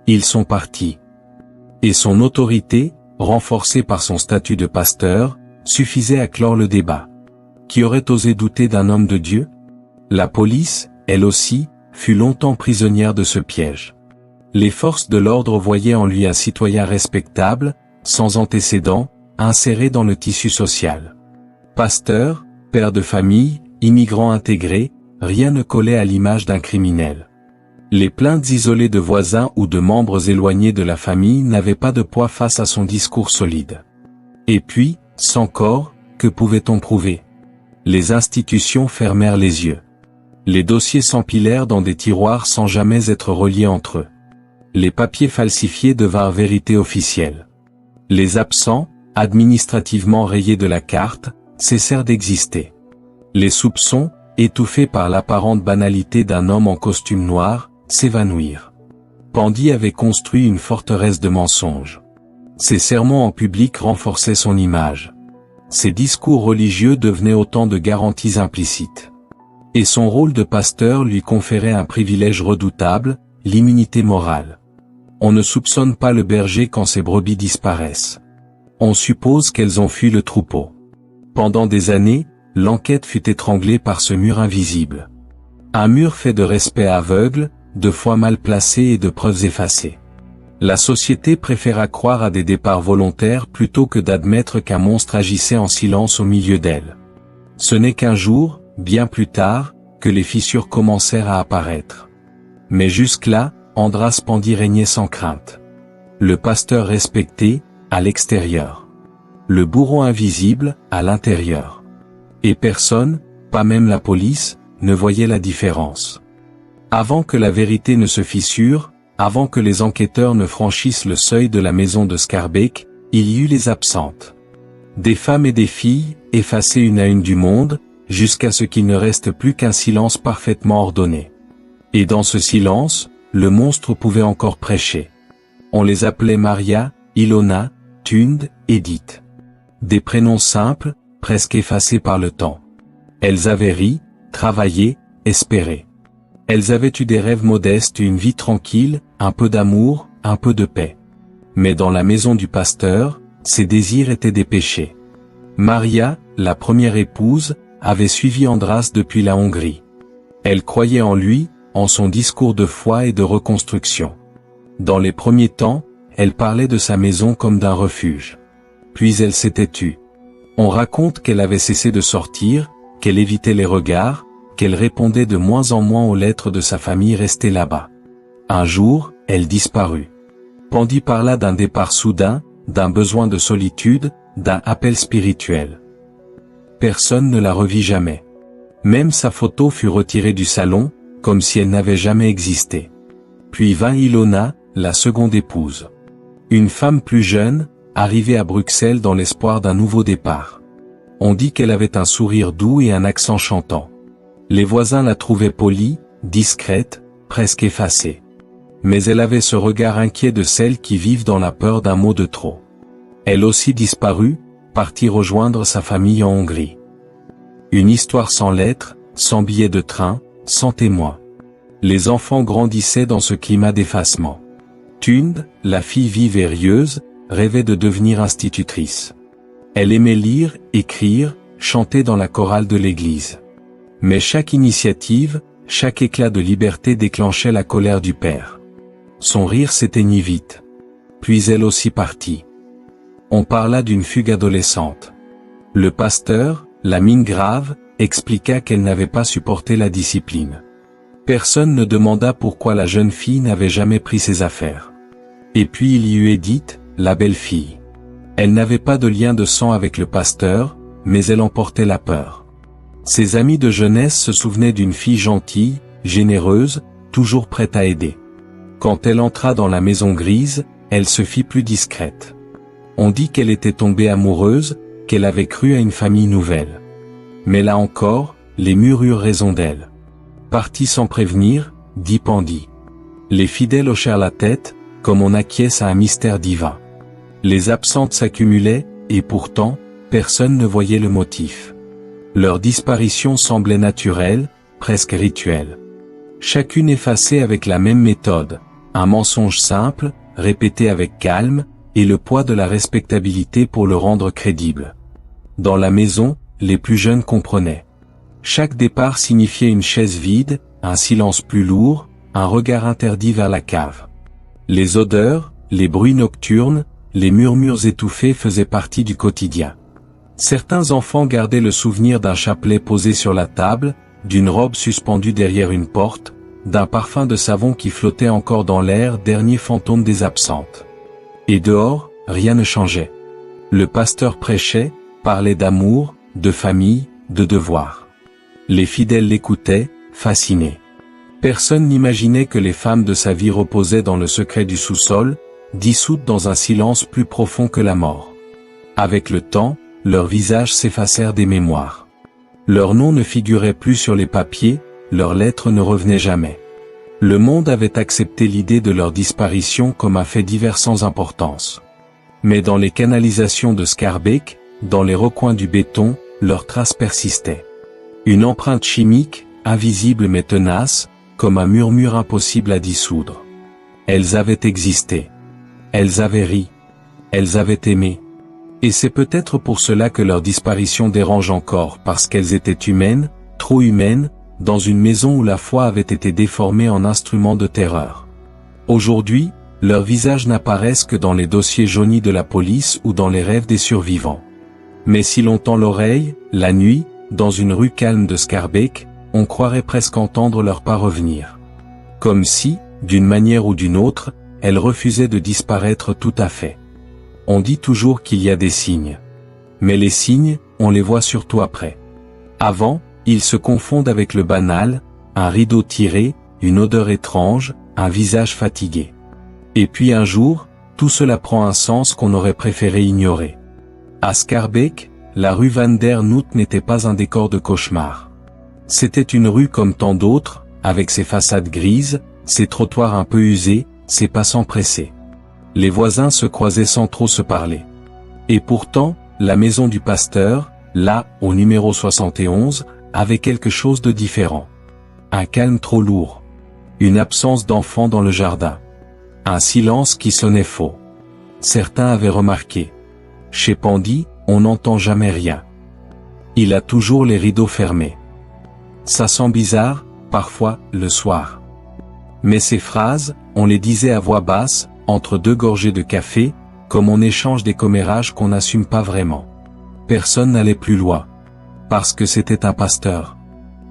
Ils sont partis. Et son autorité, renforcée par son statut de pasteur, suffisait à clore le débat. Qui aurait osé douter d'un homme de Dieu? La police, elle aussi, fut longtemps prisonnière de ce piège. Les forces de l'ordre voyaient en lui un citoyen respectable, sans antécédents, inséré dans le tissu social. Pasteur, père de famille, immigrant intégré, rien ne collait à l'image d'un criminel. Les plaintes isolées de voisins ou de membres éloignés de la famille n'avaient pas de poids face à son discours solide. Et puis, sans corps, que pouvait-on prouver? Les institutions fermèrent les yeux. Les dossiers s'empilèrent dans des tiroirs sans jamais être reliés entre eux. Les papiers falsifiés devinrent vérité officielle. Les absents, administrativement rayés de la carte, cessèrent d'exister. Les soupçons, étouffés par l'apparente banalité d'un homme en costume noir, s'évanouirent. Pandy avait construit une forteresse de mensonges. Ses sermons en public renforçaient son image. Ses discours religieux devenaient autant de garanties implicites. Et son rôle de pasteur lui conférait un privilège redoutable, l'immunité morale. On ne soupçonne pas le berger quand ses brebis disparaissent. On suppose qu'elles ont fui le troupeau. Pendant des années, l'enquête fut étranglée par ce mur invisible. Un mur fait de respect aveugle, de foi mal placée et de preuves effacées. La société préféra croire à des départs volontaires plutôt que d'admettre qu'un monstre agissait en silence au milieu d'elle. Ce n'est qu'un jour, bien plus tard, que les fissures commencèrent à apparaître. Mais jusque-là, Andras Pandy régnait sans crainte. Le pasteur respecté, à l'extérieur. Le bourreau invisible, à l'intérieur. Et personne, pas même la police, ne voyait la différence. Avant que la vérité ne se fissure, avant que les enquêteurs ne franchissent le seuil de la maison de Scarbeck, il y eut les absentes. Des femmes et des filles, effacées une à une du monde, jusqu'à ce qu'il ne reste plus qu'un silence parfaitement ordonné. Et dans ce silence, le monstre pouvait encore prêcher. On les appelait Maria, Ilona, Tund, Edith. Des prénoms simples, presque effacés par le temps. Elles avaient ri, travaillé, espéré. Elles avaient eu des rêves modestes et une vie tranquille, un peu d'amour, un peu de paix. Mais dans la maison du pasteur, ses désirs étaient des péchés. Maria, la première épouse, avait suivi Andras depuis la Hongrie. Elle croyait en lui, en son discours de foi et de reconstruction. Dans les premiers temps, elle parlait de sa maison comme d'un refuge. Puis elle s'était tue. On raconte qu'elle avait cessé de sortir, qu'elle évitait les regards, qu'elle répondait de moins en moins aux lettres de sa famille restée là-bas. Un jour, elle disparut. Pandy parla d'un départ soudain, d'un besoin de solitude, d'un appel spirituel. Personne ne la revit jamais. Même sa photo fut retirée du salon, comme si elle n'avait jamais existé. Puis vint Ilona, la seconde épouse. Une femme plus jeune, arrivée à Bruxelles dans l'espoir d'un nouveau départ. On dit qu'elle avait un sourire doux et un accent chantant. Les voisins la trouvaient polie, discrète, presque effacée. Mais elle avait ce regard inquiet de celles qui vivent dans la peur d'un mot de trop. Elle aussi disparut, partit rejoindre sa famille en Hongrie. Une histoire sans lettres, sans billets de train, sans témoins. Les enfants grandissaient dans ce climat d'effacement. Tund, la fille vive et rieuse, rêvait de devenir institutrice. Elle aimait lire, écrire, chanter dans la chorale de l'église. Mais chaque initiative, chaque éclat de liberté déclenchait la colère du père. Son rire s'éteignit vite. Puis elle aussi partit. On parla d'une fugue adolescente. Le pasteur, la mine grave, expliqua qu'elle n'avait pas supporté la discipline. Personne ne demanda pourquoi la jeune fille n'avait jamais pris ses affaires. Et puis il y eut Edith, la belle-fille. Elle n'avait pas de lien de sang avec le pasteur, mais elle emportait la peur. Ses amis de jeunesse se souvenaient d'une fille gentille, généreuse, toujours prête à aider. Quand elle entra dans la maison grise, elle se fit plus discrète. On dit qu'elle était tombée amoureuse, qu'elle avait cru à une famille nouvelle. Mais là encore, les murs eurent raison d'elle. Partie sans prévenir, dit Pandy. Les fidèles hochèrent la tête, comme on acquiesce à un mystère divin. Les absentes s'accumulaient, et pourtant, personne ne voyait le motif. Leur disparition semblait naturelle, presque rituelle. Chacune effacée avec la même méthode, un mensonge simple, répété avec calme, et le poids de la respectabilité pour le rendre crédible. Dans la maison, les plus jeunes comprenaient. Chaque départ signifiait une chaise vide, un silence plus lourd, un regard interdit vers la cave. Les odeurs, les bruits nocturnes, les murmures étouffés faisaient partie du quotidien. Certains enfants gardaient le souvenir d'un chapelet posé sur la table, d'une robe suspendue derrière une porte, d'un parfum de savon qui flottait encore dans l'air, dernier fantôme des absentes. Et dehors, rien ne changeait. Le pasteur prêchait, parlait d'amour, de famille, de devoir. Les fidèles l'écoutaient, fascinés. Personne n'imaginait que les femmes de sa vie reposaient dans le secret du sous-sol, dissoutes dans un silence plus profond que la mort. Avec le temps, leurs visages s'effacèrent des mémoires. Leurs noms ne figuraient plus sur les papiers, leurs lettres ne revenaient jamais. Le monde avait accepté l'idée de leur disparition comme un fait divers sans importance. Mais dans les canalisations de Scarbeck, dans les recoins du béton, leurs traces persistaient. Une empreinte chimique, invisible mais tenace, comme un murmure impossible à dissoudre. Elles avaient existé. Elles avaient ri. Elles avaient aimé. Et c'est peut-être pour cela que leur disparition dérange encore, parce qu'elles étaient humaines, trop humaines, dans une maison où la foi avait été déformée en instrument de terreur. Aujourd'hui, leurs visages n'apparaissent que dans les dossiers jaunis de la police ou dans les rêves des survivants. Mais si l'on tend l'oreille, la nuit, dans une rue calme de Scarbeck, on croirait presque entendre leurs pas revenir. Comme si, d'une manière ou d'une autre, elles refusaient de disparaître tout à fait. On dit toujours qu'il y a des signes. Mais les signes, on les voit surtout après. Avant, ils se confondent avec le banal, un rideau tiré, une odeur étrange, un visage fatigué. Et puis un jour, tout cela prend un sens qu'on aurait préféré ignorer. À Scarbeck, la rue Van der Noot n'était pas un décor de cauchemar. C'était une rue comme tant d'autres, avec ses façades grises, ses trottoirs un peu usés, ses passants pressés. Les voisins se croisaient sans trop se parler. Et pourtant, la maison du pasteur, là, au numéro 71, avait quelque chose de différent. Un calme trop lourd. Une absence d'enfants dans le jardin. Un silence qui sonnait faux. Certains avaient remarqué. Chez Pandy, on n'entend jamais rien. Il a toujours les rideaux fermés. Ça sent bizarre, parfois, le soir. Mais ces phrases, on les disait à voix basse, entre deux gorgées de café, comme on échange des commérages qu'on n'assume pas vraiment. Personne n'allait plus loin. Parce que c'était un pasteur.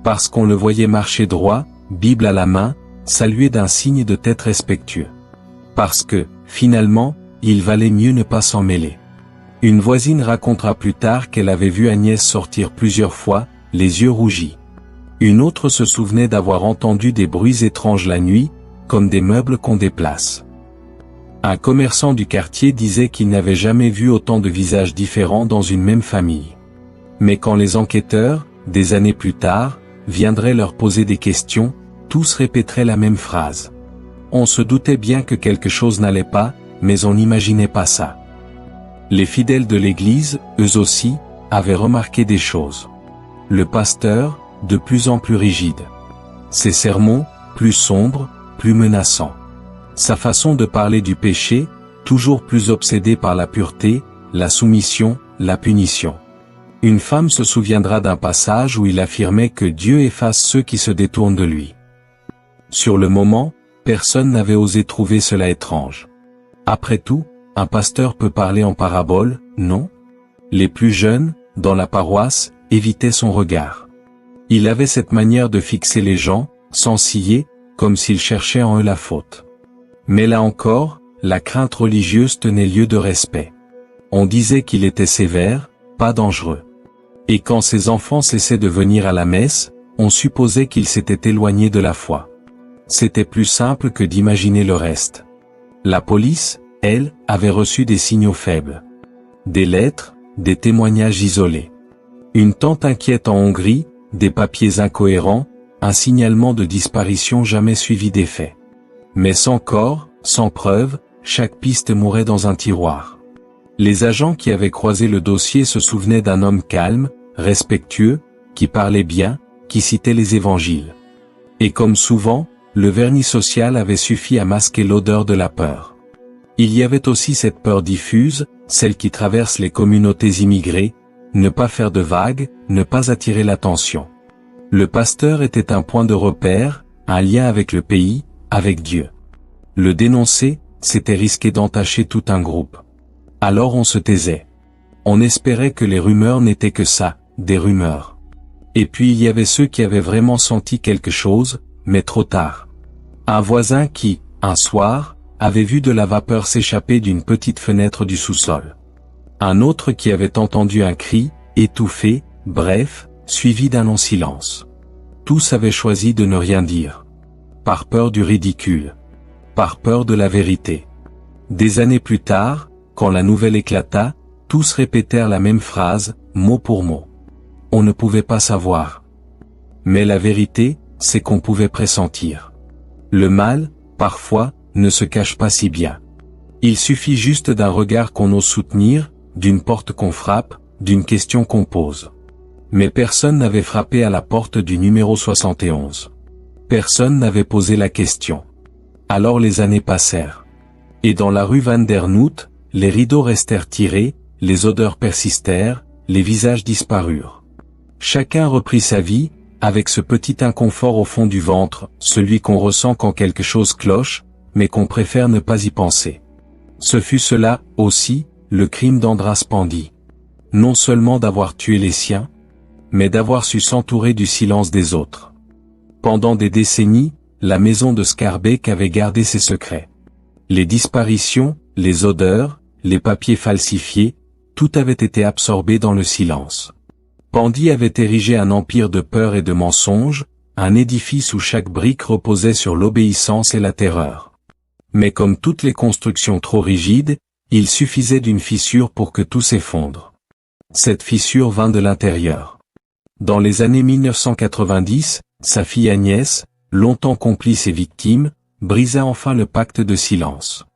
Parce qu'on le voyait marcher droit, Bible à la main, saluer d'un signe de tête respectueux. Parce que, finalement, il valait mieux ne pas s'en mêler. Une voisine racontera plus tard qu'elle avait vu Agnès sortir plusieurs fois, les yeux rougis. Une autre se souvenait d'avoir entendu des bruits étranges la nuit, comme des meubles qu'on déplace. Un commerçant du quartier disait qu'il n'avait jamais vu autant de visages différents dans une même famille. Mais quand les enquêteurs, des années plus tard, viendraient leur poser des questions, tous répéteraient la même phrase. On se doutait bien que quelque chose n'allait pas, mais on n'imaginait pas ça. Les fidèles de l'église, eux aussi, avaient remarqué des choses. Le pasteur, de plus en plus rigide. Ses sermons, plus sombres, plus menaçants. Sa façon de parler du péché, toujours plus obsédée par la pureté, la soumission, la punition. Une femme se souviendra d'un passage où il affirmait que Dieu efface ceux qui se détournent de lui. Sur le moment, personne n'avait osé trouver cela étrange. Après tout, un pasteur peut parler en parabole, non? Les plus jeunes, dans la paroisse, évitaient son regard. Il avait cette manière de fixer les gens, sans ciller, comme s'il cherchait en eux la faute. Mais là encore, la crainte religieuse tenait lieu de respect. On disait qu'il était sévère, pas dangereux. Et quand ses enfants cessaient de venir à la messe, on supposait qu'il s'était éloigné de la foi. C'était plus simple que d'imaginer le reste. La police, elle, avait reçu des signaux faibles. Des lettres, des témoignages isolés. Une tante inquiète en Hongrie, des papiers incohérents, un signalement de disparition jamais suivi d'effet. Mais sans corps, sans preuve, chaque piste mourait dans un tiroir. Les agents qui avaient croisé le dossier se souvenaient d'un homme calme, respectueux, qui parlait bien, qui citait les évangiles. Et comme souvent, le vernis social avait suffi à masquer l'odeur de la peur. Il y avait aussi cette peur diffuse, celle qui traverse les communautés immigrées, ne pas faire de vagues, ne pas attirer l'attention. Le pasteur était un point de repère, un lien avec le pays, avec Dieu. Le dénoncer, c'était risquer d'entacher tout un groupe. Alors on se taisait. On espérait que les rumeurs n'étaient que ça, des rumeurs. Et puis il y avait ceux qui avaient vraiment senti quelque chose, mais trop tard. Un voisin qui, un soir, avait vu de la vapeur s'échapper d'une petite fenêtre du sous-sol. Un autre qui avait entendu un cri, étouffé, bref, suivi d'un long silence. Tous avaient choisi de ne rien dire. Par peur du ridicule. Par peur de la vérité. Des années plus tard, quand la nouvelle éclata, tous répétèrent la même phrase, mot pour mot. On ne pouvait pas savoir. Mais la vérité, c'est qu'on pouvait pressentir. Le mal, parfois, ne se cache pas si bien. Il suffit juste d'un regard qu'on ose soutenir, d'une porte qu'on frappe, d'une question qu'on pose. Mais personne n'avait frappé à la porte du numéro 71. Personne n'avait posé la question. Alors les années passèrent. Et dans la rue Van der Noot, les rideaux restèrent tirés, les odeurs persistèrent, les visages disparurent. Chacun reprit sa vie, avec ce petit inconfort au fond du ventre, celui qu'on ressent quand quelque chose cloche, mais qu'on préfère ne pas y penser. Ce fut cela, aussi, le crime d'Andras Pandey. Non seulement d'avoir tué les siens, mais d'avoir su s'entourer du silence des autres. Pendant des décennies, la maison de Scarbeck avait gardé ses secrets. Les disparitions, les odeurs, les papiers falsifiés, tout avait été absorbé dans le silence. Pandey avait érigé un empire de peur et de mensonges, un édifice où chaque brique reposait sur l'obéissance et la terreur. Mais comme toutes les constructions trop rigides, il suffisait d'une fissure pour que tout s'effondre. Cette fissure vint de l'intérieur. Dans les années 1990, sa fille Agnès, longtemps complice et victime, brisa enfin le pacte de silence.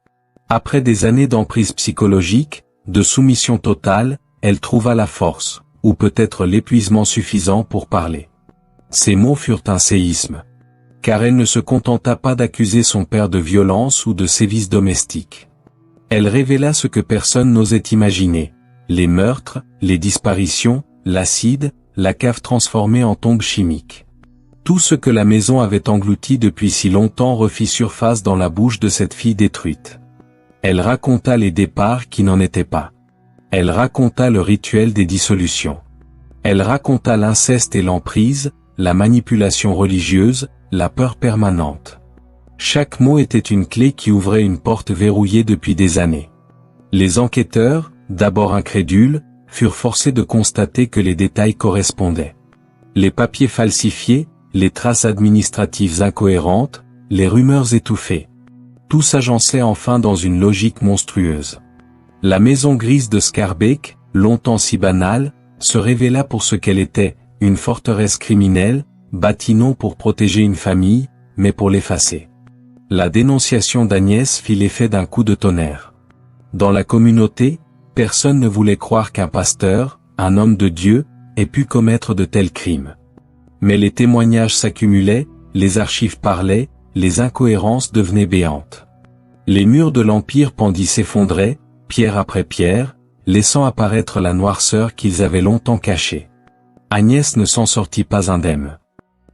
Après des années d'emprise psychologique, de soumission totale, elle trouva la force, ou peut-être l'épuisement suffisant pour parler. Ces mots furent un séisme. Car elle ne se contenta pas d'accuser son père de violence ou de sévices domestiques. Elle révéla ce que personne n'osait imaginer, les meurtres, les disparitions, l'acide, la cave transformée en tombe chimique. Tout ce que la maison avait englouti depuis si longtemps refit surface dans la bouche de cette fille détruite. Elle raconta les départs qui n'en étaient pas. Elle raconta le rituel des dissolutions. Elle raconta l'inceste et l'emprise, la manipulation religieuse, la peur permanente. Chaque mot était une clé qui ouvrait une porte verrouillée depuis des années. Les enquêteurs, d'abord incrédules, furent forcés de constater que les détails correspondaient. Les papiers falsifiés, les traces administratives incohérentes, les rumeurs étouffées. Tout s'agençait enfin dans une logique monstrueuse. La maison grise de Scarbeck, longtemps si banale, se révéla pour ce qu'elle était, une forteresse criminelle, bâtie non pour protéger une famille, mais pour l'effacer. La dénonciation d'Agnès fit l'effet d'un coup de tonnerre. Dans la communauté, personne ne voulait croire qu'un pasteur, un homme de Dieu, ait pu commettre de tels crimes. Mais les témoignages s'accumulaient, les archives parlaient, les incohérences devenaient béantes. Les murs de l'Empire Pandey s'effondraient, pierre après pierre, laissant apparaître la noirceur qu'ils avaient longtemps cachée. Agnès ne s'en sortit pas indemne.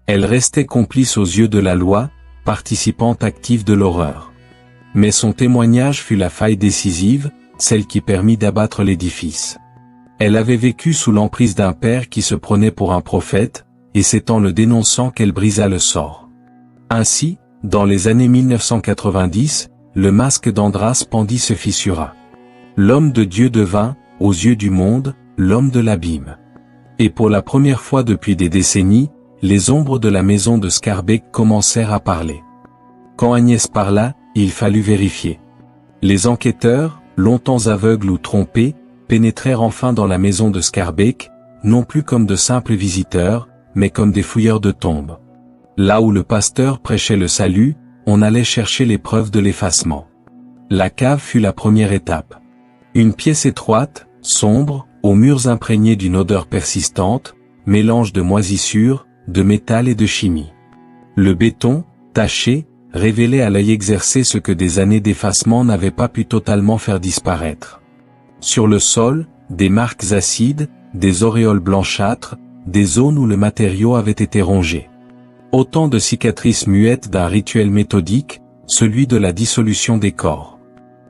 Elle restait complice aux yeux de la loi, participante active de l'horreur. Mais son témoignage fut la faille décisive, celle qui permit d'abattre l'édifice. Elle avait vécu sous l'emprise d'un père qui se prenait pour un prophète, et c'est en le dénonçant qu'elle brisa le sort. Ainsi, dans les années 1990, le masque d'Andras Pandey se fissura. L'homme de Dieu devint, aux yeux du monde, l'homme de l'abîme. Et pour la première fois depuis des décennies, les ombres de la maison de Scarbeck commencèrent à parler. Quand Agnès parla, il fallut vérifier. Les enquêteurs, longtemps aveugles ou trompés, pénétrèrent enfin dans la maison de Scarbeck, non plus comme de simples visiteurs, mais comme des fouilleurs de tombes. Là où le pasteur prêchait le salut, on allait chercher les preuves de l'effacement. La cave fut la première étape. Une pièce étroite, sombre, aux murs imprégnés d'une odeur persistante, mélange de moisissure, de métal et de chimie. Le béton, taché, révélait à l'œil exercé ce que des années d'effacement n'avaient pas pu totalement faire disparaître. Sur le sol, des marques acides, des auréoles blanchâtres, des zones où le matériau avait été rongé. Autant de cicatrices muettes d'un rituel méthodique, celui de la dissolution des corps.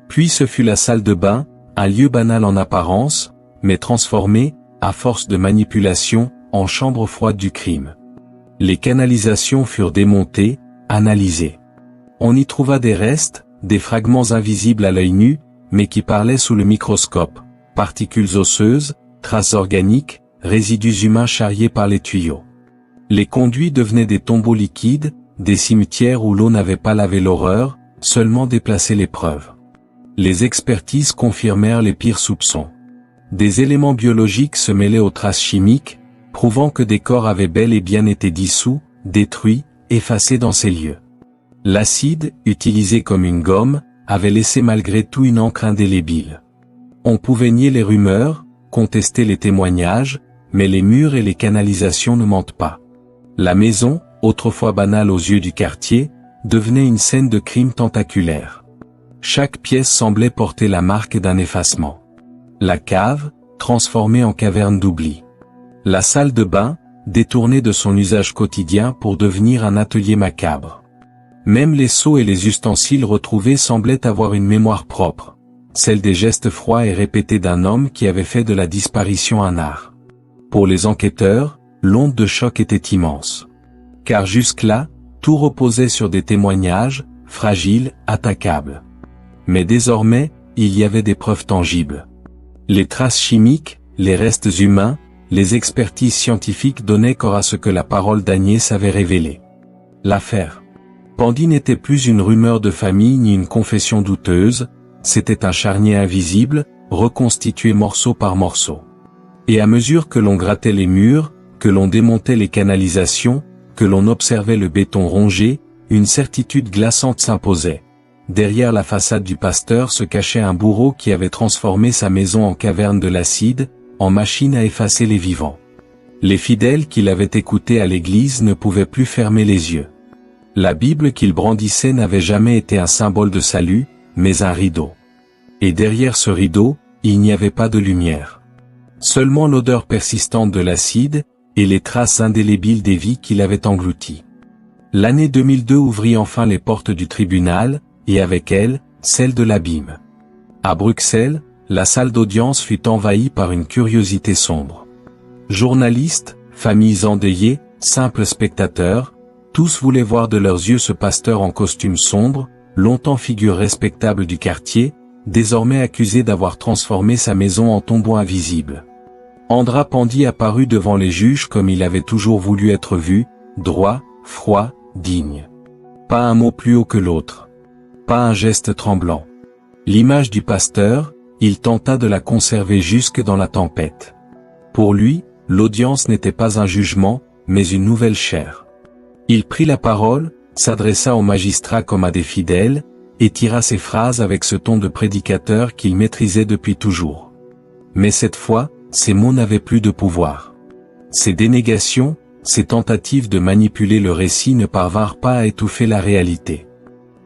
Puis ce fut la salle de bain, un lieu banal en apparence, mais transformé, à force de manipulation, en chambre froide du crime. Les canalisations furent démontées, analysées. On y trouva des restes, des fragments invisibles à l'œil nu, mais qui parlaient sous le microscope, particules osseuses, traces organiques, résidus humains charriés par les tuyaux. Les conduits devenaient des tombeaux liquides, des cimetières où l'eau n'avait pas lavé l'horreur, seulement déplacé les preuves. Les expertises confirmèrent les pires soupçons. Des éléments biologiques se mêlaient aux traces chimiques, prouvant que des corps avaient bel et bien été dissous, détruits, effacés dans ces lieux. L'acide, utilisé comme une gomme, avait laissé malgré tout une encre indélébile. On pouvait nier les rumeurs, contester les témoignages, mais les murs et les canalisations ne mentent pas. La maison, autrefois banale aux yeux du quartier, devenait une scène de crime tentaculaire. Chaque pièce semblait porter la marque d'un effacement. La cave, transformée en caverne d'oubli. La salle de bain, détournée de son usage quotidien pour devenir un atelier macabre. Même les seaux et les ustensiles retrouvés semblaient avoir une mémoire propre, celle des gestes froids et répétés d'un homme qui avait fait de la disparition un art. Pour les enquêteurs, l'onde de choc était immense. Car jusque-là, tout reposait sur des témoignages, fragiles, attaquables. Mais désormais, il y avait des preuves tangibles. Les traces chimiques, les restes humains, les expertises scientifiques donnaient corps à ce que la parole d'Agnès avait révélé. L'affaire Pandy n'était plus une rumeur de famille ni une confession douteuse, c'était un charnier invisible, reconstitué morceau par morceau. Et à mesure que l'on grattait les murs, que l'on démontait les canalisations, que l'on observait le béton rongé, une certitude glaçante s'imposait. Derrière la façade du pasteur se cachait un bourreau qui avait transformé sa maison en caverne de l'acide, en machine à effacer les vivants. Les fidèles qui l'avaient écouté à l'église ne pouvaient plus fermer les yeux. La Bible qu'il brandissait n'avait jamais été un symbole de salut, mais un rideau. Et derrière ce rideau, il n'y avait pas de lumière. Seulement l'odeur persistante de l'acide, et les traces indélébiles des vies qu'il avait englouties. L'année 2002 ouvrit enfin les portes du tribunal, et avec elle, celle de l'abîme. À Bruxelles, la salle d'audience fut envahie par une curiosité sombre. Journalistes, familles endeuillées, simples spectateurs, tous voulaient voir de leurs yeux ce pasteur en costume sombre, longtemps figure respectable du quartier, désormais accusé d'avoir transformé sa maison en tombeau invisible. Andras Pandy apparut devant les juges comme il avait toujours voulu être vu, droit, froid, digne. Pas un mot plus haut que l'autre. Pas un geste tremblant. L'image du pasteur, il tenta de la conserver jusque dans la tempête. Pour lui, l'audience n'était pas un jugement, mais une nouvelle chair. Il prit la parole, s'adressa au magistrat comme à des fidèles, et tira ses phrases avec ce ton de prédicateur qu'il maîtrisait depuis toujours. Mais cette fois, ces mots n'avaient plus de pouvoir. Ces dénégations, ces tentatives de manipuler le récit ne parvinrent pas à étouffer la réalité.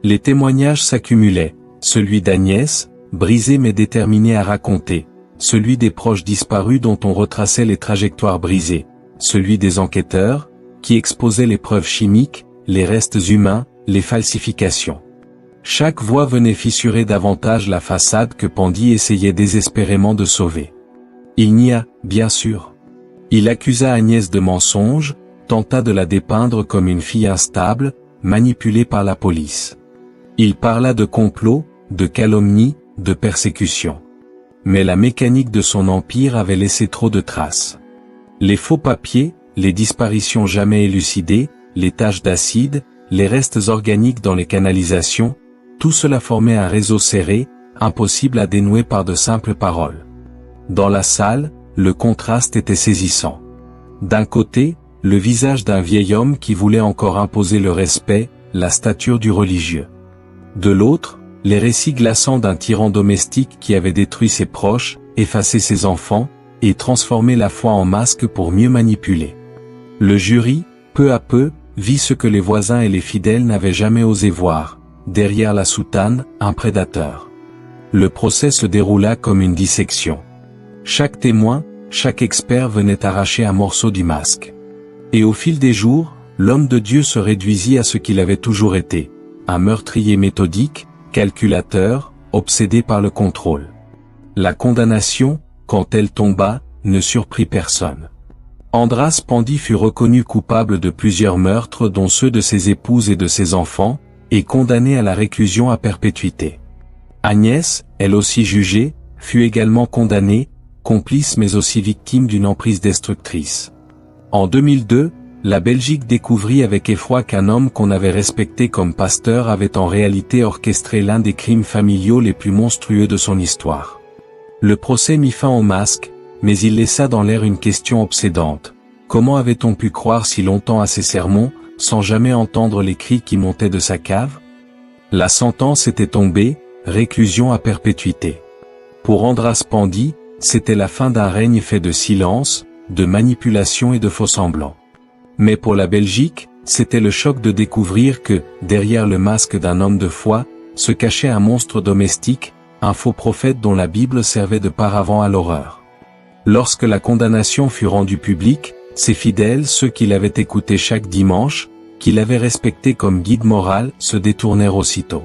Les témoignages s'accumulaient, celui d'Agnès, brisé mais déterminé à raconter, celui des proches disparus dont on retraçait les trajectoires brisées, celui des enquêteurs, qui exposaient les preuves chimiques, les restes humains, les falsifications. Chaque voix venait fissurer davantage la façade que Pandy essayait désespérément de sauver. Il nia, bien sûr. Il accusa Agnès de mensonge, tenta de la dépeindre comme une fille instable, manipulée par la police. Il parla de complot, de calomnie, de persécution. Mais la mécanique de son empire avait laissé trop de traces. Les faux papiers, les disparitions jamais élucidées, les taches d'acide, les restes organiques dans les canalisations, tout cela formait un réseau serré, impossible à dénouer par de simples paroles. Dans la salle, le contraste était saisissant. D'un côté, le visage d'un vieil homme qui voulait encore imposer le respect, la stature du religieux. De l'autre, les récits glaçants d'un tyran domestique qui avait détruit ses proches, effacé ses enfants, et transformé la foi en masque pour mieux manipuler. Le jury, peu à peu, vit ce que les voisins et les fidèles n'avaient jamais osé voir, derrière la soutane, un prédateur. Le procès se déroula comme une dissection. Chaque témoin, chaque expert venait arracher un morceau du masque. Et au fil des jours, l'homme de Dieu se réduisit à ce qu'il avait toujours été, un meurtrier méthodique, calculateur, obsédé par le contrôle. La condamnation, quand elle tomba, ne surprit personne. Andras Pandy fut reconnu coupable de plusieurs meurtres dont ceux de ses épouses et de ses enfants, et condamné à la réclusion à perpétuité. Agnès, elle aussi jugée, fut également condamnée, complice mais aussi victime d'une emprise destructrice. En 2002, la Belgique découvrit avec effroi qu'un homme qu'on avait respecté comme pasteur avait en réalité orchestré l'un des crimes familiaux les plus monstrueux de son histoire. Le procès mit fin au masque, mais il laissa dans l'air une question obsédante. Comment avait-on pu croire si longtemps à ses sermons, sans jamais entendre les cris qui montaient de sa cave? La sentence était tombée, réclusion à perpétuité. Pour Andras Pandy, c'était la fin d'un règne fait de silence, de manipulation et de faux-semblants. Mais pour la Belgique, c'était le choc de découvrir que, derrière le masque d'un homme de foi, se cachait un monstre domestique, un faux prophète dont la Bible servait de paravent à l'horreur. Lorsque la condamnation fut rendue publique, ses fidèles, ceux qui l'avaient écouté chaque dimanche, qui l'avaient respecté comme guide moral, se détournèrent aussitôt.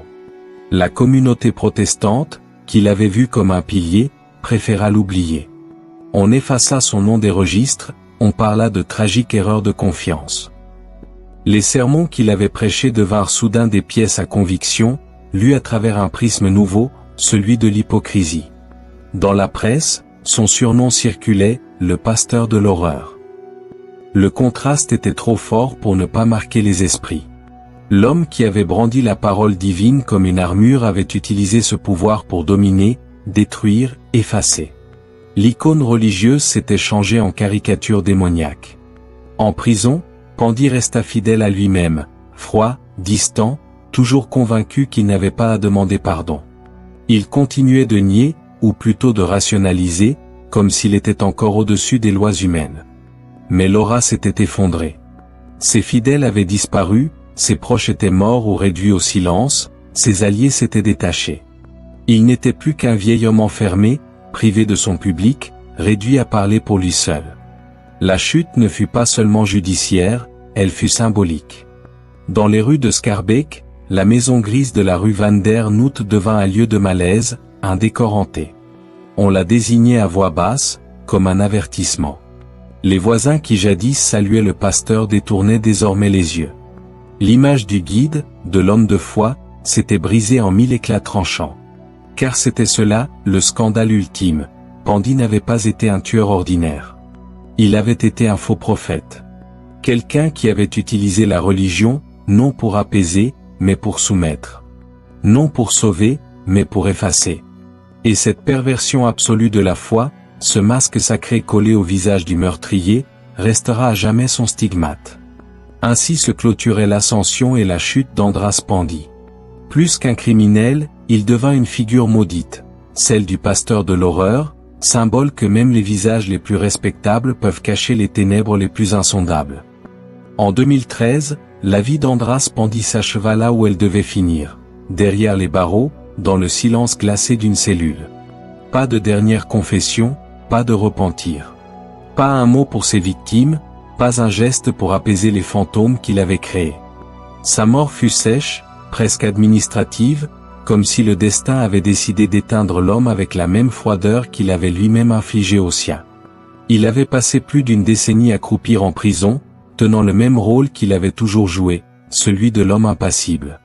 La communauté protestante, qui l'avait vu comme un pilier, préféra l'oublier. On effaça son nom des registres, on parla de tragique erreur de confiance. Les sermons qu'il avait prêchés devinrent soudain des pièces à conviction, lues à travers un prisme nouveau, celui de l'hypocrisie. Dans la presse, son surnom circulait, le pasteur de l'horreur. Le contraste était trop fort pour ne pas marquer les esprits. L'homme qui avait brandi la parole divine comme une armure avait utilisé ce pouvoir pour dominer, détruire, effacer. L'icône religieuse s'était changée en caricature démoniaque. En prison, Pandy resta fidèle à lui-même, froid, distant, toujours convaincu qu'il n'avait pas à demander pardon. Il continuait de nier, ou plutôt de rationaliser, comme s'il était encore au-dessus des lois humaines. Mais l'aura s'était effondrée. Ses fidèles avaient disparu, ses proches étaient morts ou réduits au silence, ses alliés s'étaient détachés. Il n'était plus qu'un vieil homme enfermé, privé de son public, réduit à parler pour lui seul. La chute ne fut pas seulement judiciaire, elle fut symbolique. Dans les rues de Schaerbeek, la maison grise de la rue Van der Noot devint un lieu de malaise, un décor hanté. On la désignait à voix basse, comme un avertissement. Les voisins qui jadis saluaient le pasteur détournaient désormais les yeux. L'image du guide, de l'homme de foi, s'était brisée en 1000 éclats tranchants. Car c'était cela, le scandale ultime. Pandy n'avait pas été un tueur ordinaire. Il avait été un faux prophète. Quelqu'un qui avait utilisé la religion, non pour apaiser, mais pour soumettre. Non pour sauver, mais pour effacer. Et cette perversion absolue de la foi, ce masque sacré collé au visage du meurtrier, restera à jamais son stigmate. Ainsi se clôturait l'ascension et la chute d'Andras Pandy. Plus qu'un criminel, il devint une figure maudite, celle du pasteur de l'horreur, symbole que même les visages les plus respectables peuvent cacher les ténèbres les plus insondables. En 2013, la vie d'Andras Pandy s'acheva là où elle devait finir, derrière les barreaux, dans le silence glacé d'une cellule. Pas de dernière confession, pas de repentir. Pas un mot pour ses victimes, pas un geste pour apaiser les fantômes qu'il avait créés. Sa mort fut sèche, presque administrative, comme si le destin avait décidé d'éteindre l'homme avec la même froideur qu'il avait lui-même infligée au sien. Il avait passé plus d'une décennie à croupir en prison, tenant le même rôle qu'il avait toujours joué, celui de l'homme impassible.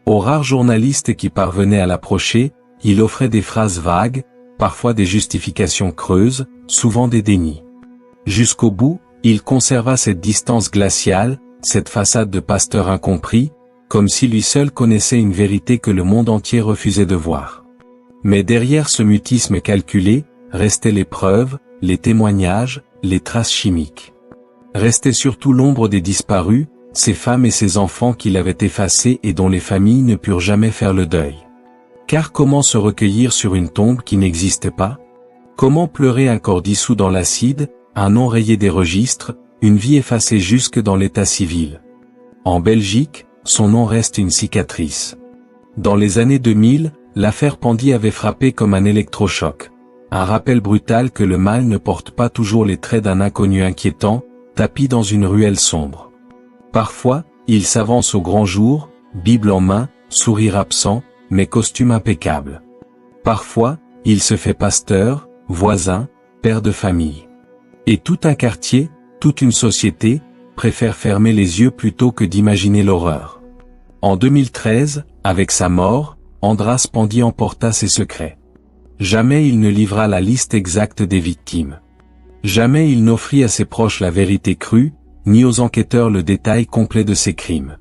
Aux rares journalistes qui parvenaient à l'approcher, il offrait des phrases vagues, parfois des justifications creuses, souvent des dénis. Jusqu'au bout, il conserva cette distance glaciale, cette façade de pasteur incompris, comme si lui seul connaissait une vérité que le monde entier refusait de voir. Mais derrière ce mutisme calculé, restaient les preuves, les témoignages, les traces chimiques. Restait surtout l'ombre des disparus, ces femmes et ces enfants qu'il avait effacés et dont les familles ne purent jamais faire le deuil. Car comment se recueillir sur une tombe qui n'existe pas? Comment pleurer un corps dissous dans l'acide, un nom rayé des registres, une vie effacée jusque dans l'état civil? En Belgique, son nom reste une cicatrice. Dans les années 2000, l'affaire Pandy avait frappé comme un électrochoc. Un rappel brutal que le mal ne porte pas toujours les traits d'un inconnu inquiétant, tapi dans une ruelle sombre. Parfois, il s'avance au grand jour, Bible en main, sourire absent, mais costume impeccable. Parfois, il se fait pasteur, voisin, père de famille. Et tout un quartier, toute une société, préfère fermer les yeux plutôt que d'imaginer l'horreur. En 2013, avec sa mort, Andras Pandy emporta ses secrets. Jamais il ne livra la liste exacte des victimes. Jamais il n'offrit à ses proches la vérité crue, ni aux enquêteurs le détail complet de ses crimes.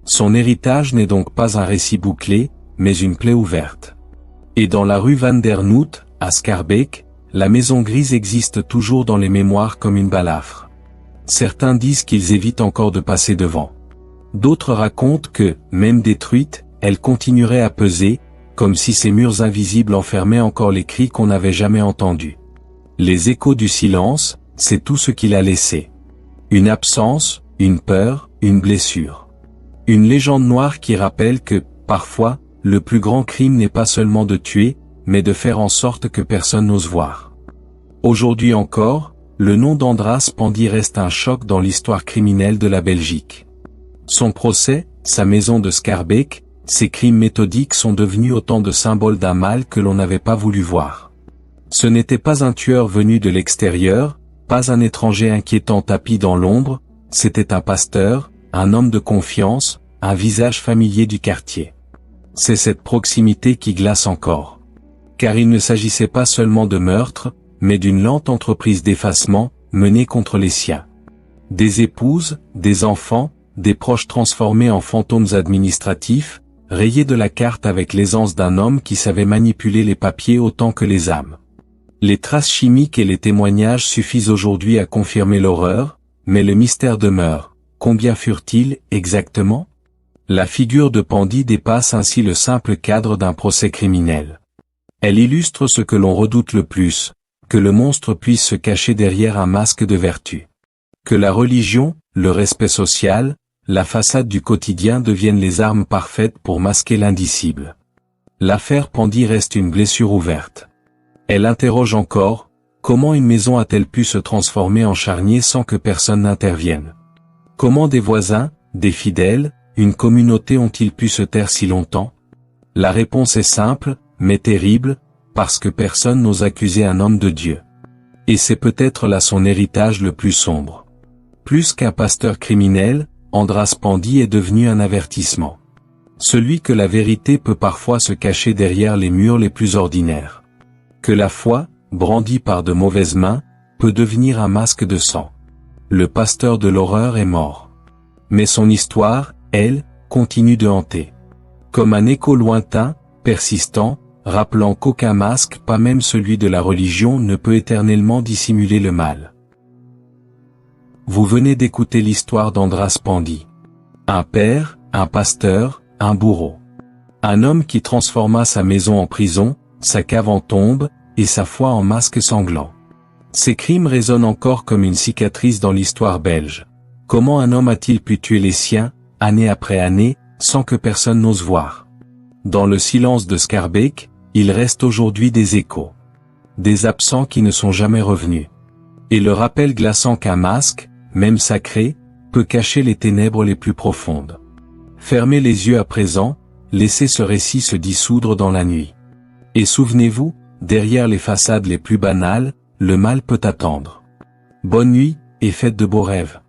Son héritage n'est donc pas un récit bouclé, mais une plaie ouverte. Et dans la rue Van der Noot, à Schaerbeek, la maison grise existe toujours dans les mémoires comme une balafre. Certains disent qu'ils évitent encore de passer devant. D'autres racontent que, même détruite, elle continuerait à peser, comme si ces murs invisibles enfermaient encore les cris qu'on n'avait jamais entendus. Les échos du silence, c'est tout ce qu'il a laissé. Une absence, une peur, une blessure. Une légende noire qui rappelle que, parfois, le plus grand crime n'est pas seulement de tuer, mais de faire en sorte que personne n'ose voir. Aujourd'hui encore, le nom d'Andras Pandy reste un choc dans l'histoire criminelle de la Belgique. Son procès, sa maison de Schaerbeek, ses crimes méthodiques sont devenus autant de symboles d'un mal que l'on n'avait pas voulu voir. Ce n'était pas un tueur venu de l'extérieur, pas un étranger inquiétant tapis dans l'ombre, c'était un pasteur, un homme de confiance, un visage familier du quartier. C'est cette proximité qui glace encore. Car il ne s'agissait pas seulement de meurtre, mais d'une lente entreprise d'effacement, menée contre les siens. Des épouses, des enfants, des proches transformés en fantômes administratifs, rayés de la carte avec l'aisance d'un homme qui savait manipuler les papiers autant que les âmes. Les traces chimiques et les témoignages suffisent aujourd'hui à confirmer l'horreur, mais le mystère demeure. Combien furent-ils, exactement? La figure de Pandy dépasse ainsi le simple cadre d'un procès criminel. Elle illustre ce que l'on redoute le plus, que le monstre puisse se cacher derrière un masque de vertu. Que la religion, le respect social, la façade du quotidien deviennent les armes parfaites pour masquer l'indicible. L'affaire Pandy reste une blessure ouverte. Elle interroge encore, comment une maison a-t-elle pu se transformer en charnier sans que personne n'intervienne? Comment des voisins, des fidèles, une communauté ont-ils pu se taire si longtemps? La réponse est simple, mais terrible, parce que personne n'ose accuser un homme de Dieu. Et c'est peut-être là son héritage le plus sombre. Plus qu'un pasteur criminel, Andras Pandy est devenu un avertissement. Celui que la vérité peut parfois se cacher derrière les murs les plus ordinaires. Que la foi, brandie par de mauvaises mains, peut devenir un masque de sang. Le pasteur de l'horreur est mort. Mais son histoire, elle, continue de hanter. Comme un écho lointain, persistant, rappelant qu'aucun masque, pas même celui de la religion, ne peut éternellement dissimuler le mal. Vous venez d'écouter l'histoire d'Andras Pandy. Un père, un pasteur, un bourreau. Un homme qui transforma sa maison en prison, sa cave en tombe, et sa foi en masque sanglant. Ces crimes résonnent encore comme une cicatrice dans l'histoire belge. Comment un homme a-t-il pu tuer les siens, année après année, sans que personne n'ose voir? Dans le silence de Schaerbeek, il reste aujourd'hui des échos. Des absents qui ne sont jamais revenus. Et le rappel glaçant qu'un masque, même sacré, peut cacher les ténèbres les plus profondes. Fermez les yeux à présent, laissez ce récit se dissoudre dans la nuit. Et souvenez-vous, derrière les façades les plus banales, le mal peut attendre. Bonne nuit, et faites de beaux rêves.